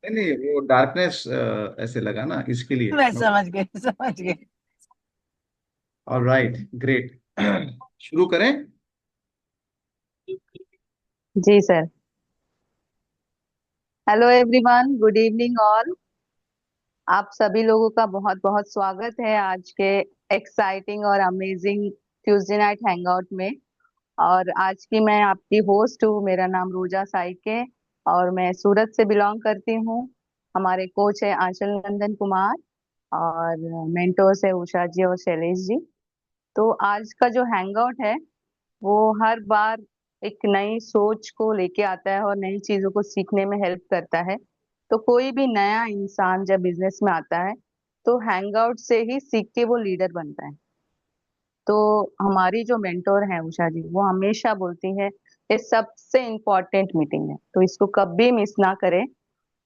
नहीं नहीं, वो डार्कनेस ऐसे लगा ना, इसके लिए। मैं समझ गई, समझ गई। Alright, great. शुरू करें। जी sir. Hello everyone, good evening all. आप सभी लोगों का बहुत बहुत स्वागत है आज के एक्साइटिंग और अमेजिंग ट्यूसडे नाइट हैंगआउट में। और आज की मैं आपकी होस्ट हूँ। मेरा नाम रोजा साइके और मैं सूरत से बिलोंग करती हूँ। हमारे कोच है आंचल नंदन कुमार और मेंटोर्स है उषा जी और शैलेश जी। तो आज का जो हैंगआउट है वो हर बार एक नई सोच को लेके आता है और नई चीजों को सीखने में हेल्प करता है। तो कोई भी नया इंसान जब बिजनेस में आता है तो हैंगआउट से ही सीख के वो लीडर बनता है। तो हमारी जो मेंटोर है उषा जी, वो हमेशा बोलती है ये सबसे इम्पोर्टेंट मीटिंग है, तो इसको कभी मिस ना करें।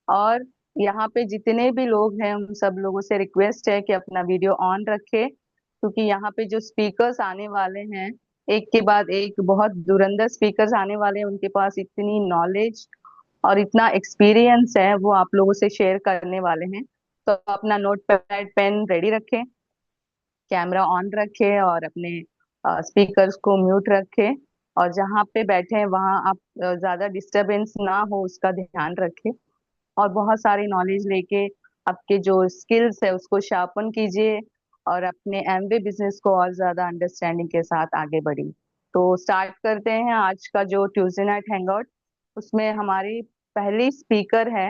और यहाँ पे जितने भी लोग हैं उन सब लोगों से रिक्वेस्ट है कि अपना वीडियो ऑन रखे, क्योंकि यहाँ पे जो स्पीकर्स आने वाले हैं, एक के बाद एक बहुत धुरंधर स्पीकर्स आने वाले हैं। उनके पास इतनी नॉलेज और इतना एक्सपीरियंस है, वो आप लोगों से शेयर करने वाले हैं। तो अपना नोट पैड पेन रेडी रखें, कैमरा ऑन रखें और अपने स्पीकर्स को म्यूट रखें। और जहाँ पे बैठे हैं वहाँ आप ज्यादा डिस्टरबेंस ना हो उसका ध्यान रखें। और बहुत सारी नॉलेज लेके आपके जो स्किल्स है उसको शार्पन कीजिए और अपने एमवे बिजनेस को और ज्यादा अंडरस्टैंडिंग के साथ आगे बढ़िए। तो स्टार्ट करते हैं आज का जो ट्यूसडे नाइट हैंगआउट। उसमें हमारी पहली स्पीकर है,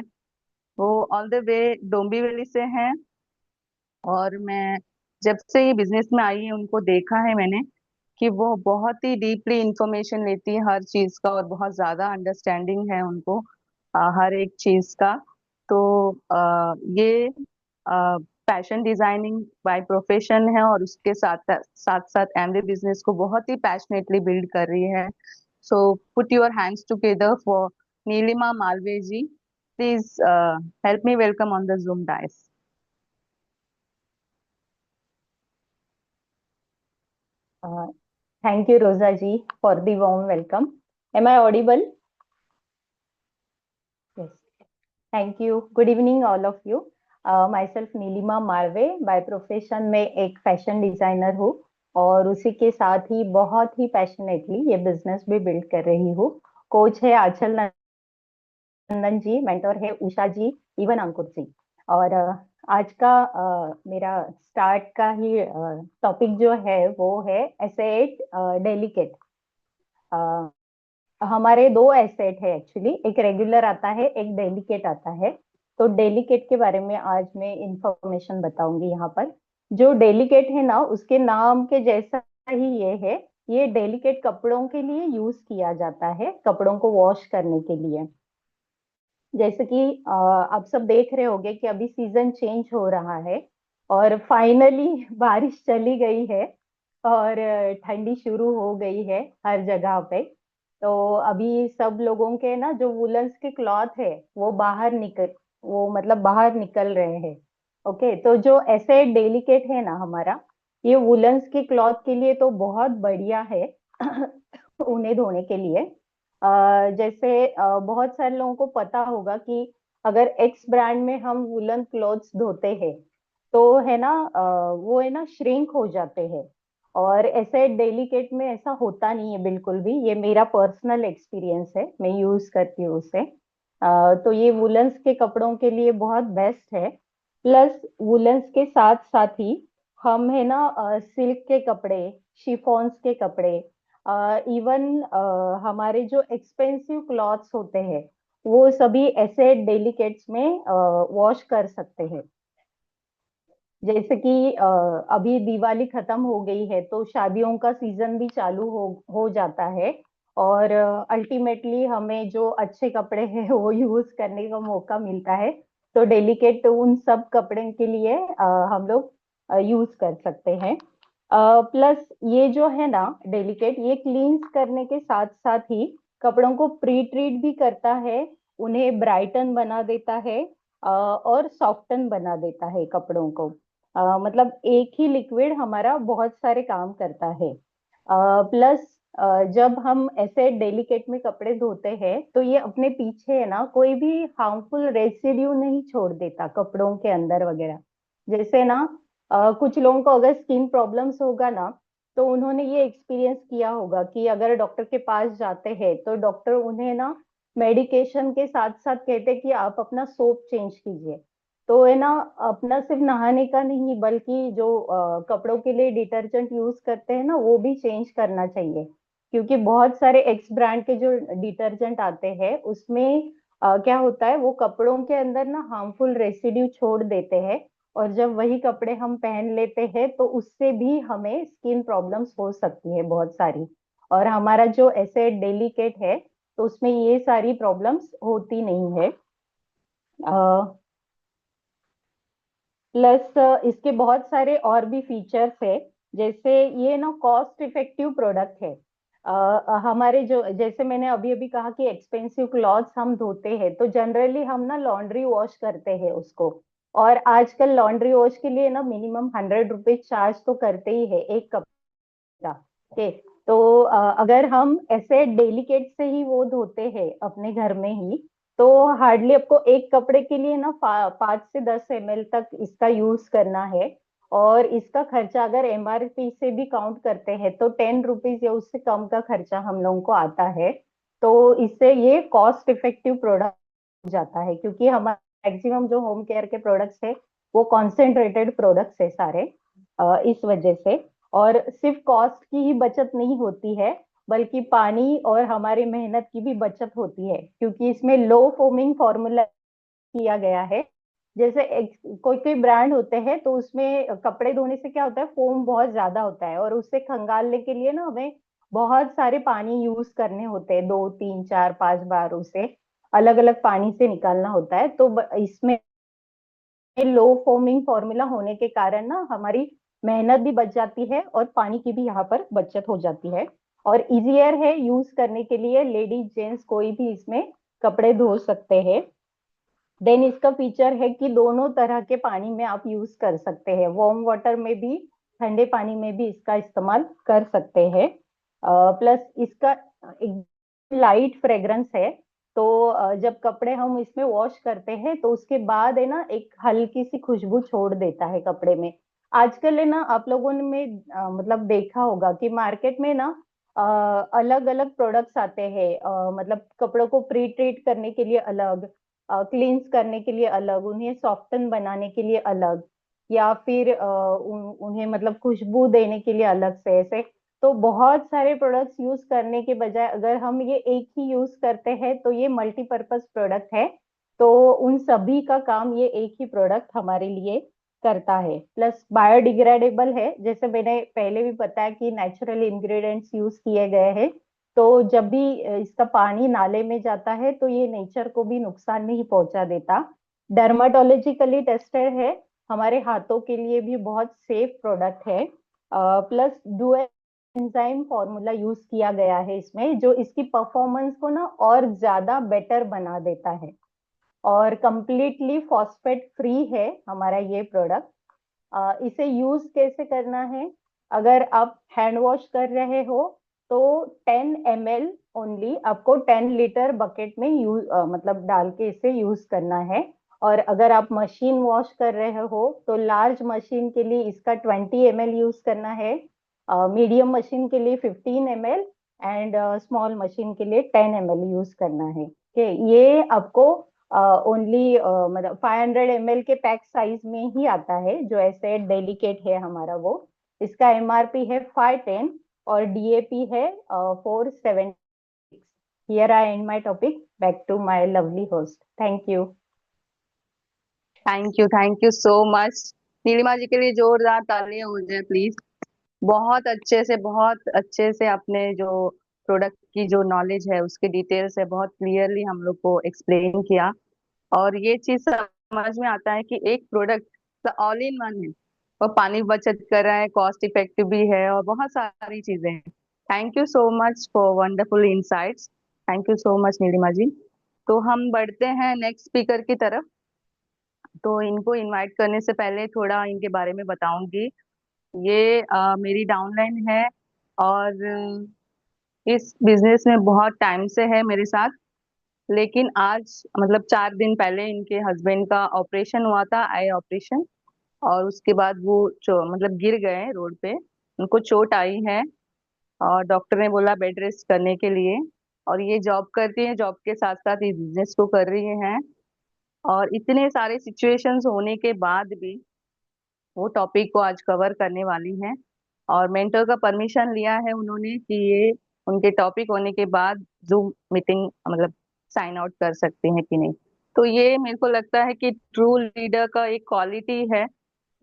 वो ऑल द वे डोंबिवली से हैं। और मैं जब से ये बिजनेस में आई है उनको देखा है मैंने कि वो बहुत ही डीपली इंफॉर्मेशन लेती है हर चीज का और बहुत ज्यादा अंडरस्टैंडिंग है उनको हर एक चीज का। तो ये फैशन डिजाइनिंग बाय प्रोफेशन है और उसके साथ साथ साथ एमवे बिजनेस को बहुत ही पैशनेटली बिल्ड कर रही है। So put your hands together for Neelima Malve ji. Please help me welcome on the Zoom dais. Uh, Thank you, Rosa ji, for the warm welcome. Am I audible? Yes. Thank you. Good evening, all of you. Myself Neelima Marve, by profession में एक fashion designer हूँ और उसी के साथ ही बहुत ही passionately ये business भी बिल्ड कर रही हूँ। कोच है आंचल नंदन जी, मेंटर है उषा जी, इवन अंकुर जी। और आज का मेरा स्टार्ट का ही टॉपिक जो है वो है एसेट डेलिकेट। हमारे दो एसेट है एक्चुअली, एक रेगुलर आता है, एक डेलिकेट आता है। तो डेलिकेट के बारे में आज मैं इंफॉर्मेशन बताऊंगी यहाँ पर। जो डेलिकेट है ना, उसके नाम के जैसा ही ये है। ये डेलिकेट कपड़ों के लिए यूज किया जाता है, कपड़ों को वॉश करने के लिए। जैसे कि आप सब देख रहे होंगे कि अभी सीजन चेंज हो रहा है और फाइनली बारिश चली गई है और ठंडी शुरू हो गई है हर जगह पे। तो अभी सब लोगों के ना जो वुलन्स के क्लॉथ है वो बाहर निकल रहे हैं। ओके, तो जो ऐसे डेलिकेट है ना हमारा, ये वुलन्स के क्लॉथ के लिए तो बहुत बढ़िया है उन्हें धोने के लिए। जैसे बहुत सारे लोगों को पता होगा कि अगर एक्स ब्रांड में हम वुलन क्लॉथ्स धोते हैं तो है ना, वो है ना श्रिंक हो जाते हैं। और ऐसे डेलिकेट में ऐसा होता नहीं है बिल्कुल भी। ये मेरा पर्सनल एक्सपीरियंस है, मैं यूज करती हूँ उसे। तो ये वुलन्स के कपड़ों के लिए बहुत बेस्ट है। प्लस वुलन्स के साथ साथ ही हम है ना सिल्क के कपड़े, शिफॉन्स के कपड़े, इवन हमारे जो एक्सपेंसिव क्लॉथ्स होते हैं वो सभी ऐसे डेलिकेट्स में वॉश कर सकते हैं। जैसे कि अभी दिवाली खत्म हो गई है तो शादियों का सीजन भी चालू हो जाता है। और अल्टीमेटली हमें जो अच्छे कपड़े हैं वो यूज करने का मौका मिलता है। तो डेलिकेट उन सब कपड़े के लिए हम लोग यूज कर सकते हैं। प्लस ये जो है ना डेलिकेट, ये क्लींस करने के साथ साथ ही कपड़ों को प्री ट्रीट भी करता है, उन्हें ब्राइटन बना देता है और सॉफ्टन बना देता है कपड़ों को। मतलब एक ही लिक्विड हमारा बहुत सारे काम करता है। प्लस जब हम ऐसे डेलिकेट में कपड़े धोते हैं तो ये अपने पीछे है ना कोई भी हार्मफुल रेसिड्यू नहीं छोड़ देता कपड़ों के अंदर वगैरह। जैसे ना कुछ लोगों को अगर स्किन प्रॉब्लम्स होगा ना, तो उन्होंने ये एक्सपीरियंस किया होगा कि अगर डॉक्टर के पास जाते हैं तो डॉक्टर उन्हें ना मेडिकेशन के साथ साथ कहते हैं कि आप अपना सोप चेंज कीजिए। तो है ना, अपना सिर्फ नहाने का नहीं बल्कि जो कपड़ों के लिए डिटर्जेंट यूज करते हैं ना वो भी चेंज करना चाहिए। क्योंकि बहुत सारे एक्स ब्रांड के जो डिटर्जेंट आते हैं उसमें क्या होता है, वो कपड़ों के अंदर ना हार्मफुल रेसिड्यू छोड़ देते हैं। और जब वही कपड़े हम पहन लेते हैं तो उससे भी हमें स्किन प्रॉब्लम्स हो सकती है बहुत सारी। और हमारा जो ऐसे डेलिकेट है तो उसमें ये सारी प्रॉब्लम्स होती नहीं है। प्लस इसके बहुत सारे और भी फीचर्स है। जैसे ये ना कॉस्ट इफेक्टिव प्रोडक्ट है। हमारे जो, जैसे मैंने अभी अभी कहा कि एक्सपेंसिव क्लॉथ्स हम धोते हैं तो जनरली हम ना लॉन्ड्री वॉश करते हैं उसको। और आजकल लॉन्ड्री वॉश के लिए ना मिनिमम 100 रुपीज चार्ज तो करते ही है एक कपड़ा के। तो अगर हम ऐसे डेलिकेट से ही वो धोते हैं अपने घर में ही, तो हार्डली आपको एक कपड़े के लिए ना 5 से 10 ml तक इसका यूज करना है। और इसका खर्चा अगर एमआरपी से भी काउंट करते हैं तो 10 रुपीज या उससे कम का खर्चा हम लोगों को आता है। तो इससे ये कॉस्ट इफेक्टिव प्रोडक्ट हो जाता है, क्योंकि हमारे मैक्सिमम जो होम केयर के प्रोडक्ट्स है वो कॉन्सेंट्रेटेड प्रोडक्ट्स है सारे। इस वजह से। और सिर्फ कॉस्ट की ही बचत नहीं होती है बल्कि पानी और हमारी मेहनत की भी बचत होती है, क्योंकि इसमें लो फोमिंग फॉर्मूला किया गया है। जैसे कोई कोई ब्रांड होते हैं तो उसमें कपड़े धोने से क्या होता है, फोम बहुत ज्यादा होता है और उससे खंगालने के लिए ना हमें बहुत सारे पानी यूज करने होते हैं, 2 3 4 5 बार उसे अलग अलग पानी से निकालना होता है। तो इसमें लो फोमिंग फॉर्मूला होने के कारण ना हमारी मेहनत भी बच जाती है और पानी की भी यहाँ पर बचत हो जाती है। और इजियर है यूज करने के लिए, लेडीज जेंट्स कोई भी इसमें कपड़े धो सकते हैं। देन इसका फीचर है कि दोनों तरह के पानी में आप यूज कर सकते हैं, वार्म वाटर में भी ठंडे पानी में भी इसका इस्तेमाल कर सकते हैं। प्लस इसका एक लाइट फ्रेग्रेंस है। तो जब कपड़े हम इसमें वॉश करते हैं तो उसके बाद है ना एक हल्की सी खुशबू छोड़ देता है कपड़े में। आजकल है ना आप लोगों ने में मतलब देखा होगा कि मार्केट में ना अलग अलग प्रोडक्ट्स आते हैं, मतलब कपड़ों को प्री ट्रीट करने के लिए अलग, क्लींस करने के लिए अलग, उन्हें सॉफ्टन बनाने के लिए अलग, या फिर उन्हें मतलब खुशबू देने के लिए अलग से ऐसे। तो बहुत सारे प्रोडक्ट्स यूज करने के बजाय अगर हम ये एक ही यूज करते हैं तो ये मल्टीपर्पज प्रोडक्ट है। तो उन सभी का काम ये एक ही प्रोडक्ट हमारे लिए करता है। प्लस बायोडिग्रेडेबल है, जैसे मैंने पहले भी बताया कि नेचुरल इंग्रेडिएंट्स यूज किए गए हैं। तो जब भी इसका पानी नाले में जाता है तो ये नेचर को भी नुकसान नहीं पहुंचा देता। डर्माटोलॉजिकली टेस्टेड है, हमारे हाथों के लिए भी बहुत सेफ प्रोडक्ट है। Plus dual enzyme formula use किया गया है इसमें, जो इसकी परफॉर्मेंस को ना और ज्यादा बेटर बना देता है। और कंप्लीटली फॉस्फेट फ्री है हमारा ये प्रोडक्ट। इसे यूज कैसे करना है, अगर आप हैंड वॉश कर रहे हो तो 10 ml ओनली आपको 10 लीटर बकेट में यूज मतलब डाल के इसे यूज करना है। और अगर आप मशीन वॉश कर रहे हो तो लार्ज मशीन के लिए इसका 20 ml यूज करना है, मीडियम मशीन के लिए 15 ml एंड स्मॉल मशीन के लिए 10 ml यूज करना है। ये आपको ओनली मतलब 500 ml के पैक साइज में ही आता है, जो ऐसे डेलिकेट है हमारा वो। इसका एमआरपी है 510 और डीएपी है 476। Here I end my topic, back to my lovely host. Thank you. Thank you so much. Neelima ji के लिए जोरदार तालियां हो जाए प्लीज। बहुत अच्छे से आपने जो प्रोडक्ट की जो नॉलेज है उसके डिटेल से बहुत क्लियरली हम लोग को एक्सप्लेन किया। और ये चीज समझ में आता है कि एक प्रोडक्ट ऑल इन वन है। वो पानी बचत कर रहा है, कॉस्ट इफेक्टिव भी है और बहुत सारी चीजें हैं। Thank you so much for wonderful insights. Thank you so much Neelima ji. तो हम बढ़ते हैं नेक्स्ट स्पीकर की तरफ। तो इनको इनवाइट करने से पहले थोड़ा इनके बारे में बताऊंगी। ये मेरी डाउनलाइन है और इस बिजनेस में बहुत टाइम से है मेरे साथ। लेकिन आज मतलब 4 दिन पहले इनके हस्बैंड का ऑपरेशन हुआ था, आई ऑपरेशन। और उसके बाद वो मतलब गिर गए रोड पे, उनको चोट आई है। और डॉक्टर ने बोला बेड रेस्ट करने के लिए। और ये जॉब करती है, जॉब के साथ साथ इस बिजनेस को कर रही हैं। और इतने सारे सिचुएशंस होने के बाद भी वो टॉपिक को आज कवर करने वाली हैं। और मेंटर का परमिशन लिया है उन्होंने कि ये उनके टॉपिक होने के बाद जूम मीटिंग मतलब साइन आउट कर सकते हैं कि नहीं। तो ये मेरे को लगता है कि ट्रू लीडर का एक क्वालिटी है।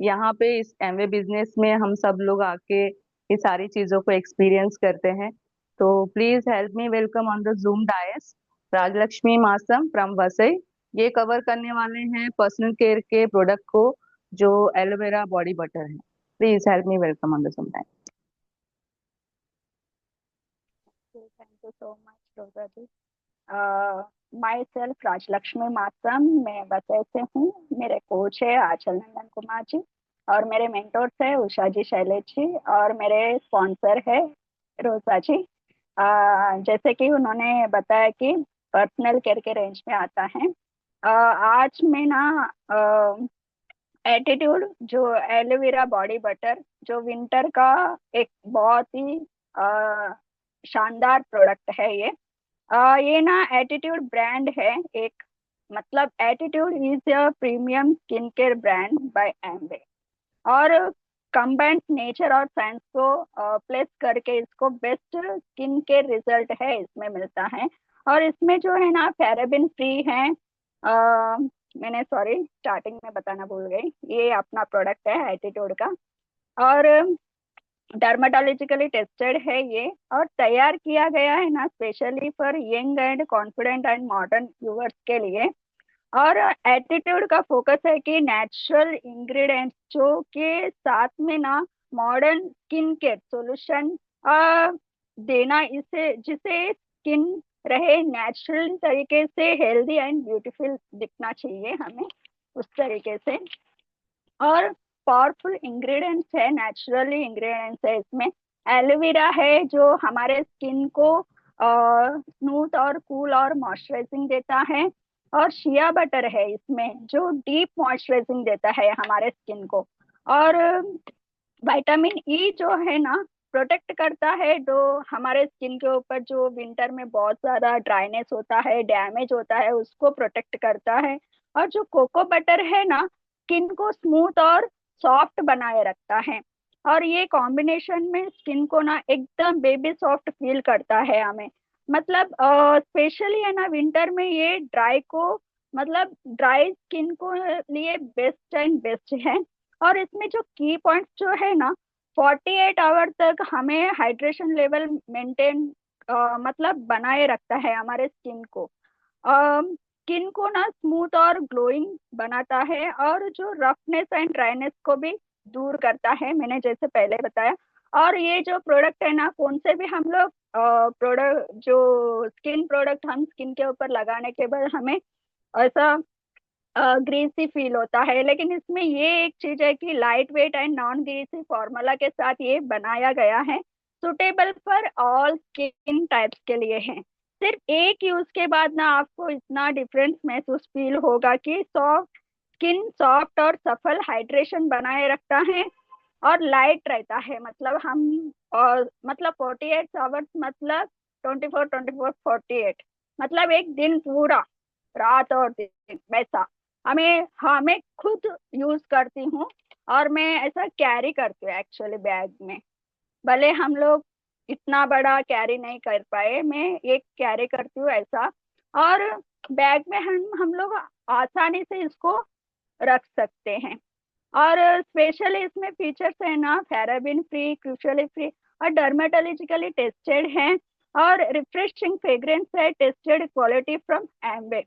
यहाँ पे इस एमवे बिजनेस में हम सब लोग आके ये सारी चीजों को एक्सपीरियंस करते हैं। तो please help me welcome on the zoom dais Rajalakshmi मासम फ्रॉम वसई। ये कवर करने वाले हैं पर्सनल केयर के प्रोडक्ट को, जो एलोवेरा बॉडी बटर है। Please help me welcome on the zoom dais. Thank you so much रोजा जी। माई सेल्फ राजलक्ष्मी मातम, मैं बसे से हूँ। मेरे कोच है आंचल नंदन कुमार जी, और मेरे मेंटोर्स है उषा जी, शैलेश जी, और मेरे स्पॉन्सर है रोजा जी। जैसे कि उन्होंने बताया कि पर्सनल केयर के रेंज में आता है। आज मैं ना एटीट्यूड जो एलोवेरा बॉडी बटर, जो विंटर का एक बहुत ही शानदार प्रोडक्ट है ये। ये ना एटीट्यूड ब्रांड है एक, मतलब attitude is a premium skin care brand by Amway. और कंबाइंड नेचर और साइंस को प्लेस करके इसको बेस्ट स्किन केयर रिजल्ट है इसमें मिलता है। और इसमें जो है ना पैराबिन फ्री है। मैंने सॉरी स्टार्टिंग में बताना भूल गई, ये अपना प्रोडक्ट है एटीट्यूड का। और डर्माटोलॉजिकली टेस्टेड है ये, और तैयार किया गया है ना specially for young and confident and modern viewers के लिए। और एटीट्यूड का फोकस है कि नेचुरल इंग्रेडिएंट्स जो के साथ में ना मॉडर्न स्किन केयर सॉल्यूशन देना, इसे जिसे स्किन रहे नेचुरल तरीके से हेल्दी एंड ब्यूटीफुल दिखना चाहिए हमें उस तरीके से। और पावरफुल इंग्रेडिएंट्स है, नेचुरली इंग्रेडिएंट्स है इसमें। एलोवेरा है जो हमारे स्किन को स्मूथ और कूल और मॉइस्चराइजिंग देता है। और शिया बटर है इसमें जो डीप मॉइस्चराइजिंग देता है हमारे स्किन को। और विटामिन ई जो है ना प्रोटेक्ट करता है, जो हमारे स्किन के ऊपर जो विंटर में बहुत ज्यादा ड्राइनेस होता है, डैमेज होता है, उसको प्रोटेक्ट करता है। और जो कोको बटर है ना स्किन को स्मूथ और सॉफ्ट बनाए रखता है। और ये कॉम्बिनेशन में स्किन को ना एकदम बेबी सॉफ्ट फील करता है हमें। मतलब स्पेशली है ना विंटर में ये ड्राई को, मतलब ड्राई स्किन को लिए बेस्ट एंड बेस्ट है। और इसमें जो की पॉइंट्स जो है ना 48 आवर तक हमें हाइड्रेशन लेवल मेंटेन मतलब बनाए रखता है हमारे स्किन को। स्किन को ना स्मूथ और ग्लोइंग बनाता है, और जो रफनेस एंड ड्राइनेस को भी दूर करता है, मैंने जैसे पहले बताया। और ये जो प्रोडक्ट है ना कौन से भी हम लोग प्रोडक्ट जो स्किन प्रोडक्ट हम स्किन के ऊपर लगाने के बाद हमें ऐसा ग्रीसी फील होता है, लेकिन इसमें ये एक चीज है कि light weight and non greasy formula के साथ ये बनाया गया है, suitable for all skin types के लिए है। सिर्फ एक यूज के बाद ना आपको इतना डिफरेंस महसूस फील होगा कि सॉफ्ट स्किन, सॉफ्ट और सफल हाइड्रेशन बनाए रखता है और लाइट रहता है। मतलब हम और मतलब 48 आवर्स, मतलब 24 24 48, मतलब एक दिन पूरा, रात और दिन वैसा। हमें हमें खुद यूज करती हूँ, और मैं ऐसा कैरी करती हूँ एक्चुअली बैग में। भले हम लोग इतना बड़ा कैरी नहीं कर पाए, मैं एक कैरी करती हूँ ऐसा। और बैग में हम लोग आसानी से इसको रख सकते हैं। और स्पेशली इसमें फीचर्स है ना पैराबिन फ्री, क्रूशली फ्री, और डर्मेटोलॉजिकली टेस्टेड है। और रिफ्रेशिंग फ्रेग्रेंस है, टेस्टेड क्वालिटी फ्रॉम एम्बे।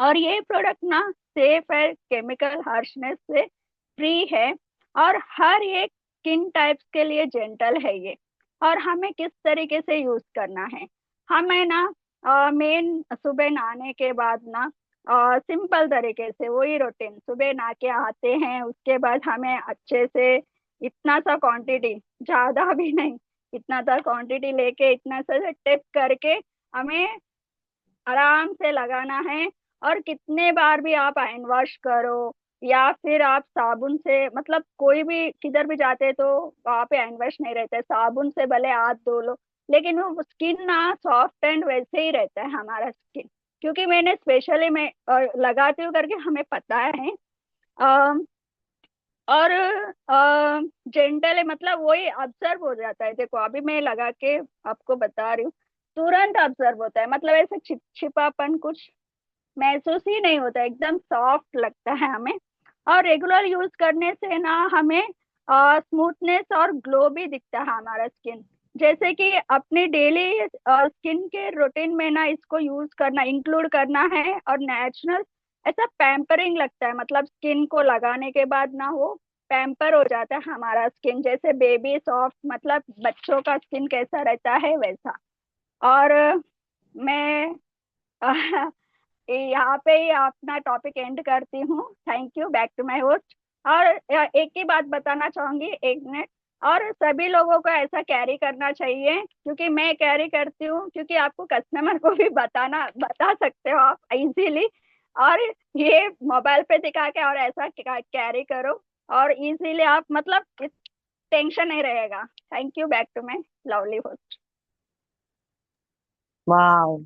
और ये प्रोडक्ट ना सेफ है, केमिकल हार्शनेस से फ्री है, और हर एक स्किन टाइप्स के लिए जेंटल है ये। और हमें किस तरीके से यूज करना है, हमें ना मेन सुबह नहाने के बाद ना सिंपल तरीके से वही रूटीन, सुबह नहा के आते हैं, उसके बाद हमें अच्छे से इतना सा क्वांटिटी, ज्यादा भी नहीं, इतना सा क्वांटिटी लेके इतना सा टिप करके हमें आराम से लगाना है। और कितने बार भी आप हैंड वॉश करो या फिर आप साबुन से, मतलब कोई भी किधर भी जाते हैं तो वहां पे हैंड वॉश नहीं रहता है, साबुन से भले हाथ धो लो, लेकिन वो स्किन ना सॉफ्ट एंड वैसे ही रहता है हमारा स्किन। क्योंकि मैंने स्पेशली मैं लगाती हूँ करके हमें पता है। अम, और जेंटल मतलब वही ऑब्जर्व हो जाता है। देखो अभी मैं लगा के आपको बता रही हूँ, तुरंत ऑब्जर्व होता है, मतलब ऐसे छिपापन कुछ महसूस ही नहीं होता, एकदम सॉफ्ट लगता है हमें। और रेगुलर यूज करने से ना हमें स्मूथनेस और ग्लो भी दिखता है हमारा स्किन। जैसे कि अपने डेली स्किन के रूटीन में ना इसको यूज करना, इंक्लूड करना है, और नेचुरल ऐसा पैम्परिंग लगता है, मतलब स्किन को लगाने के बाद ना वो पैम्पर हो जाता है हमारा स्किन, जैसे बेबी सॉफ्ट, मतलब बच्चों का स्किन कैसा रहता है वैसा। और मैं यहाँ पे ही अपना टॉपिक एंड करती हूँ। Thank you, back to my host. और एक ही बात बताना चाहूंगी, 1 मिनट। और सभी लोगों को ऐसा कैरी करना चाहिए, क्योंकि मैं कैरी करती हूँ, क्योंकि आपको कस्टमर को भी बता सकते हो आप इजीली। और ये मोबाइल पे दिखा के और ऐसा कैरी करो, और इजीली आप, मतलब टेंशन नहीं रहेगा। Thank you, back to my lovely host. वाह,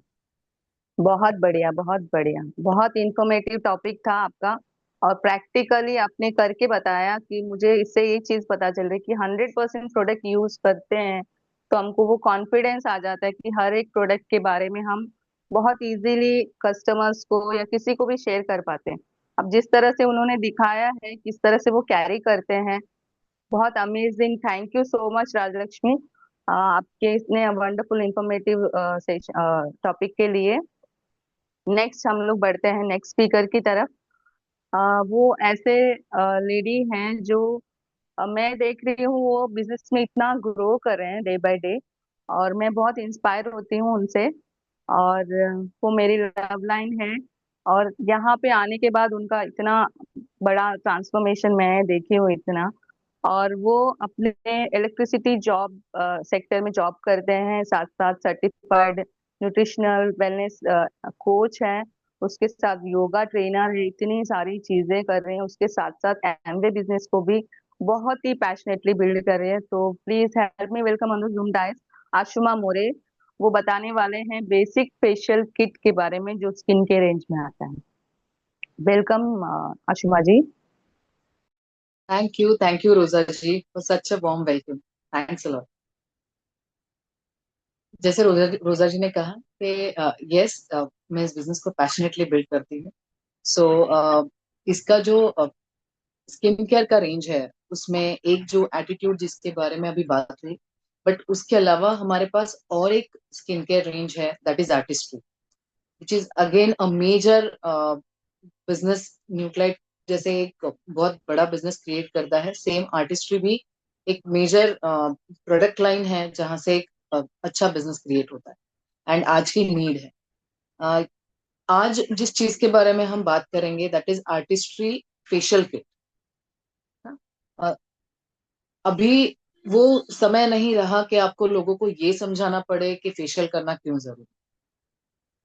बहुत बढ़िया, बहुत बढ़िया, बहुत इंफॉर्मेटिव टॉपिक था आपका। और प्रैक्टिकली आपने करके बताया कि मुझे इससे ये चीज पता चल रही है कि 100% प्रोडक्ट यूज करते हैं तो हमको वो कॉन्फिडेंस आ जाता है कि हर एक प्रोडक्ट के बारे में हम बहुत इजीली कस्टमर्स को या किसी को भी शेयर कर पाते हैं। अब जिस तरह से उन्होंने दिखाया है किस तरह से वो कैरी करते हैं, बहुत amazing. Thank you so much Rajalakshmi, आपके इतने वंडरफुल इंफॉर्मेटिव टॉपिक के लिए। नेक्स्ट हम लोग बढ़ते हैं नेक्स्ट स्पीकर की तरफ। वो ऐसे लेडी हैं जो मैं देख रही हूँ वो बिजनेस में इतना ग्रो कर रहे हैं डे बाय डे, और मैं बहुत इंस्पायर होती हूँ उनसे। और वो मेरी लव लाइन है। और यहाँ पे आने के बाद उनका इतना बड़ा ट्रांसफॉर्मेशन मैं देखी हूँ इतना। और वो अपने इलेक्ट्रिसिटी जॉब सेक्टर में जॉब करते हैं, साथ साथ सर्टिफाइड न्यूट्रिशनल वेलनेस कोच हैं, उसके साथ योगा ट्रेनर है, इतनी सारी चीजें कर रहे हैं। उसके साथ साथ एमवे बिजनेस को भी बहुत ही पैशनेटली बिल्ड कर रहे हैं। तो please help me welcome on the Zoom dais Ashuma More. वो बताने वाले हैं बेसिक फेशियल किट के बारे में जो स्किन के रेंज में आता है। Welcome Ashuma ji. Thank you, Rosa ji, for such a warm welcome. Thanks a lot. जैसे रोजा जी ने कहा कि यस, मैं इस बिजनेस को पैशनेटली बिल्ड करती हूँ। सो इसका जो स्किन केयर का रेंज है उसमें एक जो एटीट्यूड जिसके बारे में अभी बात हुई, बट उसके अलावा हमारे पास और एक स्किन केयर रेंज है, that is Artistry, which is again a major business. Nutrilite जैसे एक बहुत बड़ा बिजनेस क्रिएट करता है, सेम आर्टिस्ट्री भी एक मेजर प्रोडक्ट लाइन है जहां से एक अच्छा बिजनेस क्रिएट होता है। एंड आज की नीड है, uh, आज जिस चीज के बारे में हम बात करेंगे that is artistry facial kit. अभी वो समय नहीं रहा कि आपको लोगों को ये समझाना पड़े कि फेशियल करना क्यों जरूरी।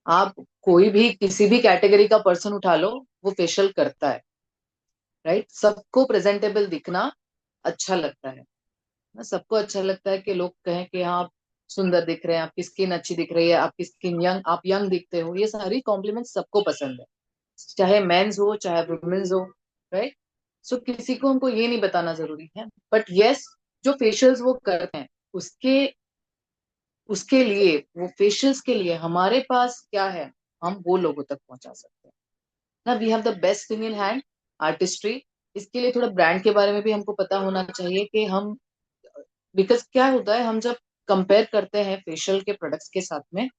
आप कोई भी किसी भी कैटेगरी का पर्सन उठा लो, वो फेशियल करता है, राइट। सबको प्रेजेंटेबल दिखना अच्छा लगता है ना, सबको अच्छा लगता है कि लोग कहें कि हाँ आप सुंदर दिख रहे हैं, आपकी स्किन अच्छी दिख रही है, आपकी स्किन यंग, आप यंग दिखते हो। ये सारी कॉम्प्लीमेंट सबको पसंद है, चाहे मेंस हो चाहे वुमेन्स हो, राइट। सो किसी को हमको ये नहीं बताना जरूरी है। बट यस, जो फेशियल्स वो करते हैं उसके उसके लिए, वो फेशियल्स के लिए हमारे पास क्या है, हम वो लोगों तक पहुंचा सकते हैं ना। We have the best thing in hand, Artistry. इसके लिए थोड़ा ब्रांड के बारे में भी हमको पता होना चाहिए कि हम, बिकॉज क्या होता है, हम जब कंपेयर करते हैं फेशियल के प्रोडक्ट्स के साथ में,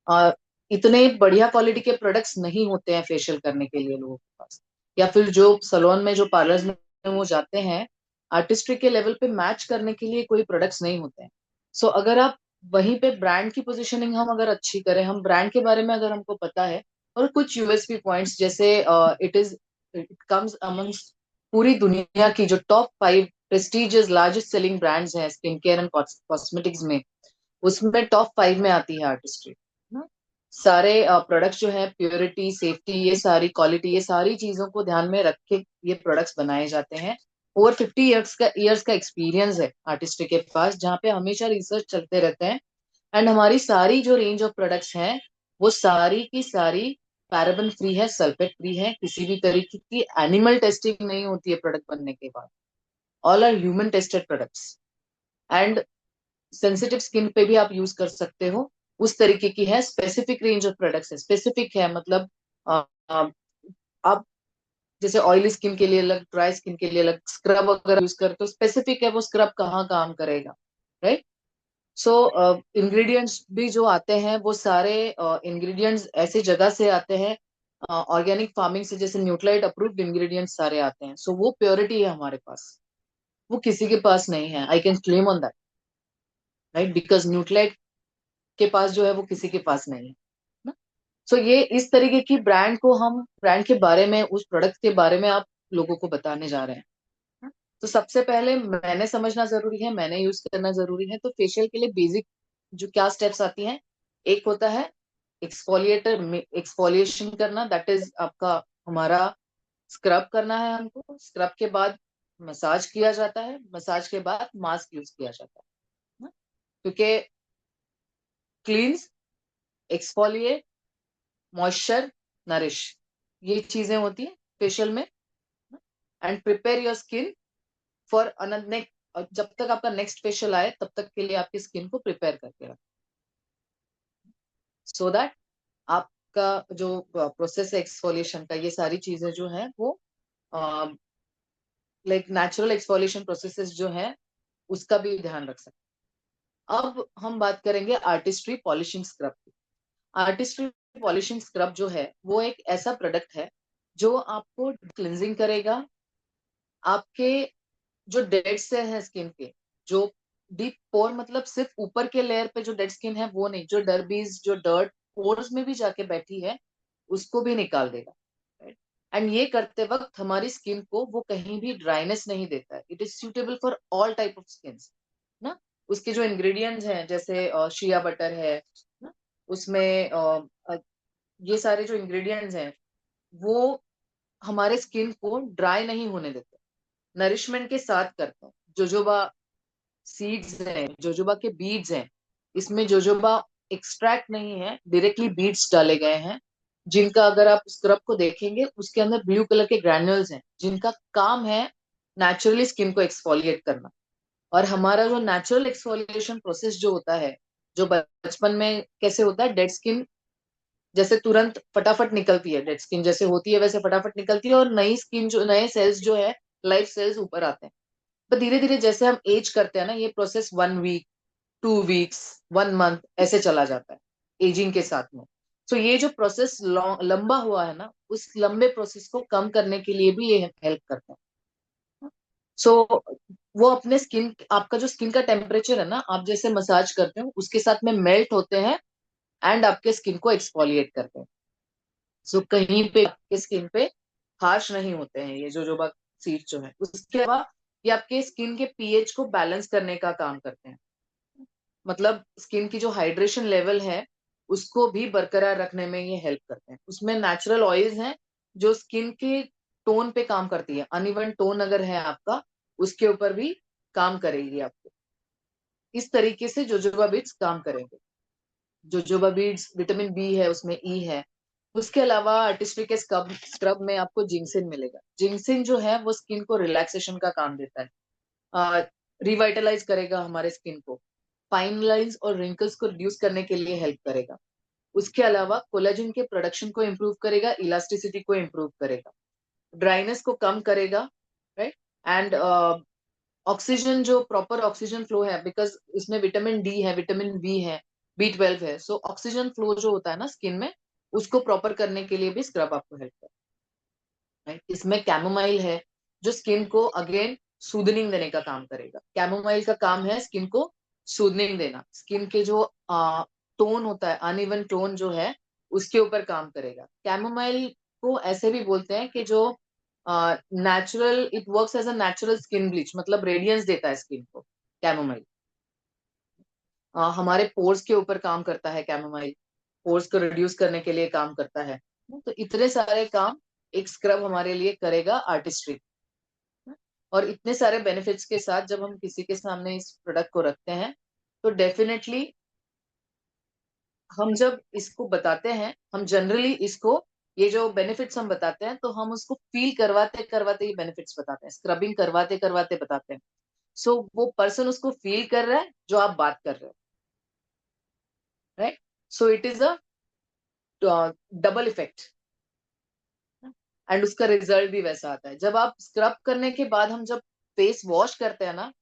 आ, इतने बढ़िया क्वालिटी के प्रोडक्ट्स नहीं होते हैं फेशियल करने के लिए लोगों के पास, या फिर जो सलोन में जो पार्लर्स में वो जाते हैं आर्टिस्ट्री के लेवल पे मैच करने के लिए कोई प्रोडक्ट्स नहीं होते हैं। सो अगर आप वहीं पे ब्रांड की पोजीशनिंग हम अगर अच्छी करें, हम ब्रांड के बारे में अगर हमको पता है, और कुछ यूएसपी पॉइंट्स जैसे इट कम्स अमंग्स पूरी दुनिया की जो top 5 prestigious largest selling brands हैं स्किन केयर एंड कॉस्मेटिक्स में, उसमें टॉप 5 में आती है आर्टिस्ट्री ना। सारे प्रोडक्ट्स जो है, प्योरिटी, सेफ्टी, ये सारी क्वालिटी, ये सारी चीजों को ध्यान में रख के ये प्रोडक्ट्स बनाए जाते हैं। ओवर 50 ईयर्स का एक्सपीरियंस है आर्टिस्ट्री के पास, जहाँ पे हमेशा रिसर्च चलते रहते हैं। एंड हमारी सारी जो रेंज ऑफ प्रोडक्ट्स हैं वो सारी की सारी पैराबन फ्री है, सल्फेट फ्री है, किसी भी तरीके की एनिमल टेस्टिंग नहीं होती है प्रोडक्ट बनने के बाद। All are human tested products. And sensitive skin पे भी आप यूज कर सकते हो, उस तरीके की है। स्पेसिफिक रेंज ऑफ प्रोडक्ट्स है, स्पेसिफिक है, मतलब आप जैसे ऑयली स्किन के लिए अलग, ड्राई स्किन के लिए अलग स्क्रब अगर यूज करते हो, स्पेसिफिक है वो स्क्रब कहाँ काम करेगा, राइट। सो इंग्रेडिएंट्स भी जो आते हैं वो सारे इंग्रेडिएंट्स ऐसी जगह से आते हैं, ऑर्गेनिक फार्मिंग से, जैसे न्यूट्राइट अप्रूव्ड इंग्रेडिएंट्स सारे आते हैं। सो वो प्योरिटी है हमारे पास, वो किसी के पास नहीं है। I can claim on that, right, because Nutrilite के पास जो है वो किसी के पास नहीं है ना। सो ये इस तरीके की ब्रांड को हम, ब्रांड के बारे में, उस प्रोडक्ट के बारे में आप लोगों को बताने जा रहे हैं। तो सबसे पहले मैंने समझना जरूरी है, मैंने यूज करना जरूरी है। तो फेशियल के लिए बेसिक जो क्या स्टेप्स आती हैं, एक होता है एक्सफोलिएशन करना, दैट इज आपका हमारा स्क्रब करना है हमको। स्क्रब के बाद मसाज किया जाता है, मसाज के बाद मास्क यूज किया जाता है ना? क्योंकि क्लींस, एक्सफोलिएट, मॉइस्चर, नरिश, ये चीजें होती हैं फेशियल में। And prepare your skin for another, जब तक आपका नेक्स्ट फेशियल आए तब तक के लिए आपकी स्किन को प्रिपेयर करके रखें, सो दैट आपका जो प्रोसेस है एक्सफोलिएशन का, ये सारी चीजें जो है वो लाइक नेचुरल एक्सफोलिएशन प्रोसेसेस जो है उसका भी ध्यान रख सकते हैं। अब हम बात करेंगे आर्टिस्ट्री पॉलिशिंग स्क्रब की। आर्टिस्ट्री पॉलिशिंग स्क्रब जो है वो एक ऐसा प्रोडक्ट है जो आपको क्लिनजिंग करेगा, आपके जो डेड सेल है स्किन के, जो डीप पोर, मतलब सिर्फ ऊपर के लेयर पे जो डेड स्किन है वो नहीं, जो डर्बीज, जो डर्ट पोर्स में भी जाके बैठी है, उसको भी निकाल देगा, राइट। एंड ये करते वक्त हमारी स्किन को वो कहीं भी ड्राइनेस नहीं देता है। It is suitable for all type of skin ना। उसके जो इंग्रेडिएंट्स हैं, जैसे शिया बटर है ना, उसमें ये सारे जो इंग्रेडिएंट्स हैं वो हमारे स्किन को ड्राई नहीं होने देते, नरिशमेंट के साथ करते हैं। जोजोबा सीड्स हैं, जोजोबा के बीड्स हैं, इसमें जोजोबा एक्सट्रैक्ट नहीं है, डायरेक्टली बीड्स डाले गए हैं, जिनका अगर आप स्क्रब को देखेंगे उसके अंदर ब्लू कलर के ग्रैन्युल्स हैं, जिनका काम है नेचुरली स्किन को एक्सफोलिएट करना। और हमारा जो नेचुरल एक्सफोलिएशन प्रोसेस जो होता है, जो बचपन में कैसे होता है, डेड स्किन जैसे तुरंत फटाफट निकलती है, डेड स्किन जैसे होती है वैसे फटाफट निकलती है, और नई स्किन जो, नए सेल्स जो है, लाइफ सेल्स ऊपर आते हैं। पर धीरे धीरे जैसे हम एज करते हैं ना, ये प्रोसेस 1 वीक, 2 वीक्स, 1 मंथ ऐसे चला जाता है एजिंग के साथ में। तो ये जो प्रोसेस लंबा हुआ है ना, उस लंबे प्रोसेस को कम करने के लिए भी ये हेल्प करता है। सो वो अपने स्किन, आपका जो स्किन का टेम्परेचर है ना, आप जैसे मसाज करते हो उसके साथ में मेल्ट होते हैं एंड आपके स्किन को एक्सफोलिएट करते हैं। सो कहीं पे आपके स्किन पे हार्श नहीं होते हैं ये जोजोबा सीड जो है। उसके अलावा ये आपके स्किन के पीएच को बैलेंस करने का काम करते हैं, मतलब स्किन की जो हाइड्रेशन लेवल है उसको भी बरकरार रखने में ये हेल्प करते हैं। उसमें नेचुरल ऑयल्स हैं जो स्किन के टोन पे काम करती है, अनइवन टोन अगर है आपका उसके ऊपर भी काम करेगी आपको। इस तरीके से जोजोबा बीड्स काम करेंगे। जोजोबा बीड्स, विटामिन बी है उसमें, ई है। उसके अलावा आर्टिस्ट्री के स्क्रब में आपको जिंक्सिन मिलेगा। जिंक्सिन जो है वो स्किन को रिलैक्सेशन का काम देता है, रिवाइटलाइज करेगा हमारे स्किन को, फाइन लाइंस और रिंकल्स को रिड्यूस करने के लिए हेल्प करेगा। उसके अलावा कोलेजन के प्रोडक्शन को इम्प्रूव करेगा, इलास्टिसिटी को इम्प्रूव करेगा, ड्राइनेस को कम करेगा, राइट। एंड ऑक्सीजन, जो प्रॉपर ऑक्सीजन फ्लो है, बिकॉज इसमें विटामिन डी है, विटामिन बी है, B12 है, सो ऑक्सीजन फ्लो जो होता है ना स्किन में, उसको प्रॉपर करने के लिए भी स्क्रब आपको हेल्प करता है, राइट। इसमें कैमोमाइल है जो स्किन को अगेन सूदनिंग देने का काम करेगा। कैमोमाइल का काम है स्किन को सूदनिंग देना, स्किन के जो टोन होता है, अनइवन टोन जो है उसके ऊपर काम करेगा। कैमोमाइल को ऐसे भी बोलते हैं कि जो natural, it works as a natural skin bleach, मतलब रेडियंस देता है स्किन को कैमोमाइल। हमारे पोर्स के ऊपर काम करता है कैमोमाइल, पोर्स को रिड्यूस करने के लिए काम करता है। तो इतने सारे काम एक स्क्रब हमारे लिए करेगा आर्टिस्ट्री। और इतने सारे बेनिफिट्स के साथ जब हम किसी के सामने इस प्रोडक्ट को रखते हैं तो डेफिनेटली हम जब इसको बताते हैं, हम जनरली इसको, ये जो बेनिफिट्स हम बताते हैं तो हम उसको फील करवाते करवाते ये बेनिफिट्स बताते हैं, स्क्रबिंग करवाते करवाते बताते हैं। सो वो पर्सन उसको फील कर रहा है जो आप बात कर रहे हो, right? So it is a double effect, and उसका रिजल्ट भी वैसा आता है। जब आप स्क्रब करने के बाद हम जब फेस वॉश करते हैं ना,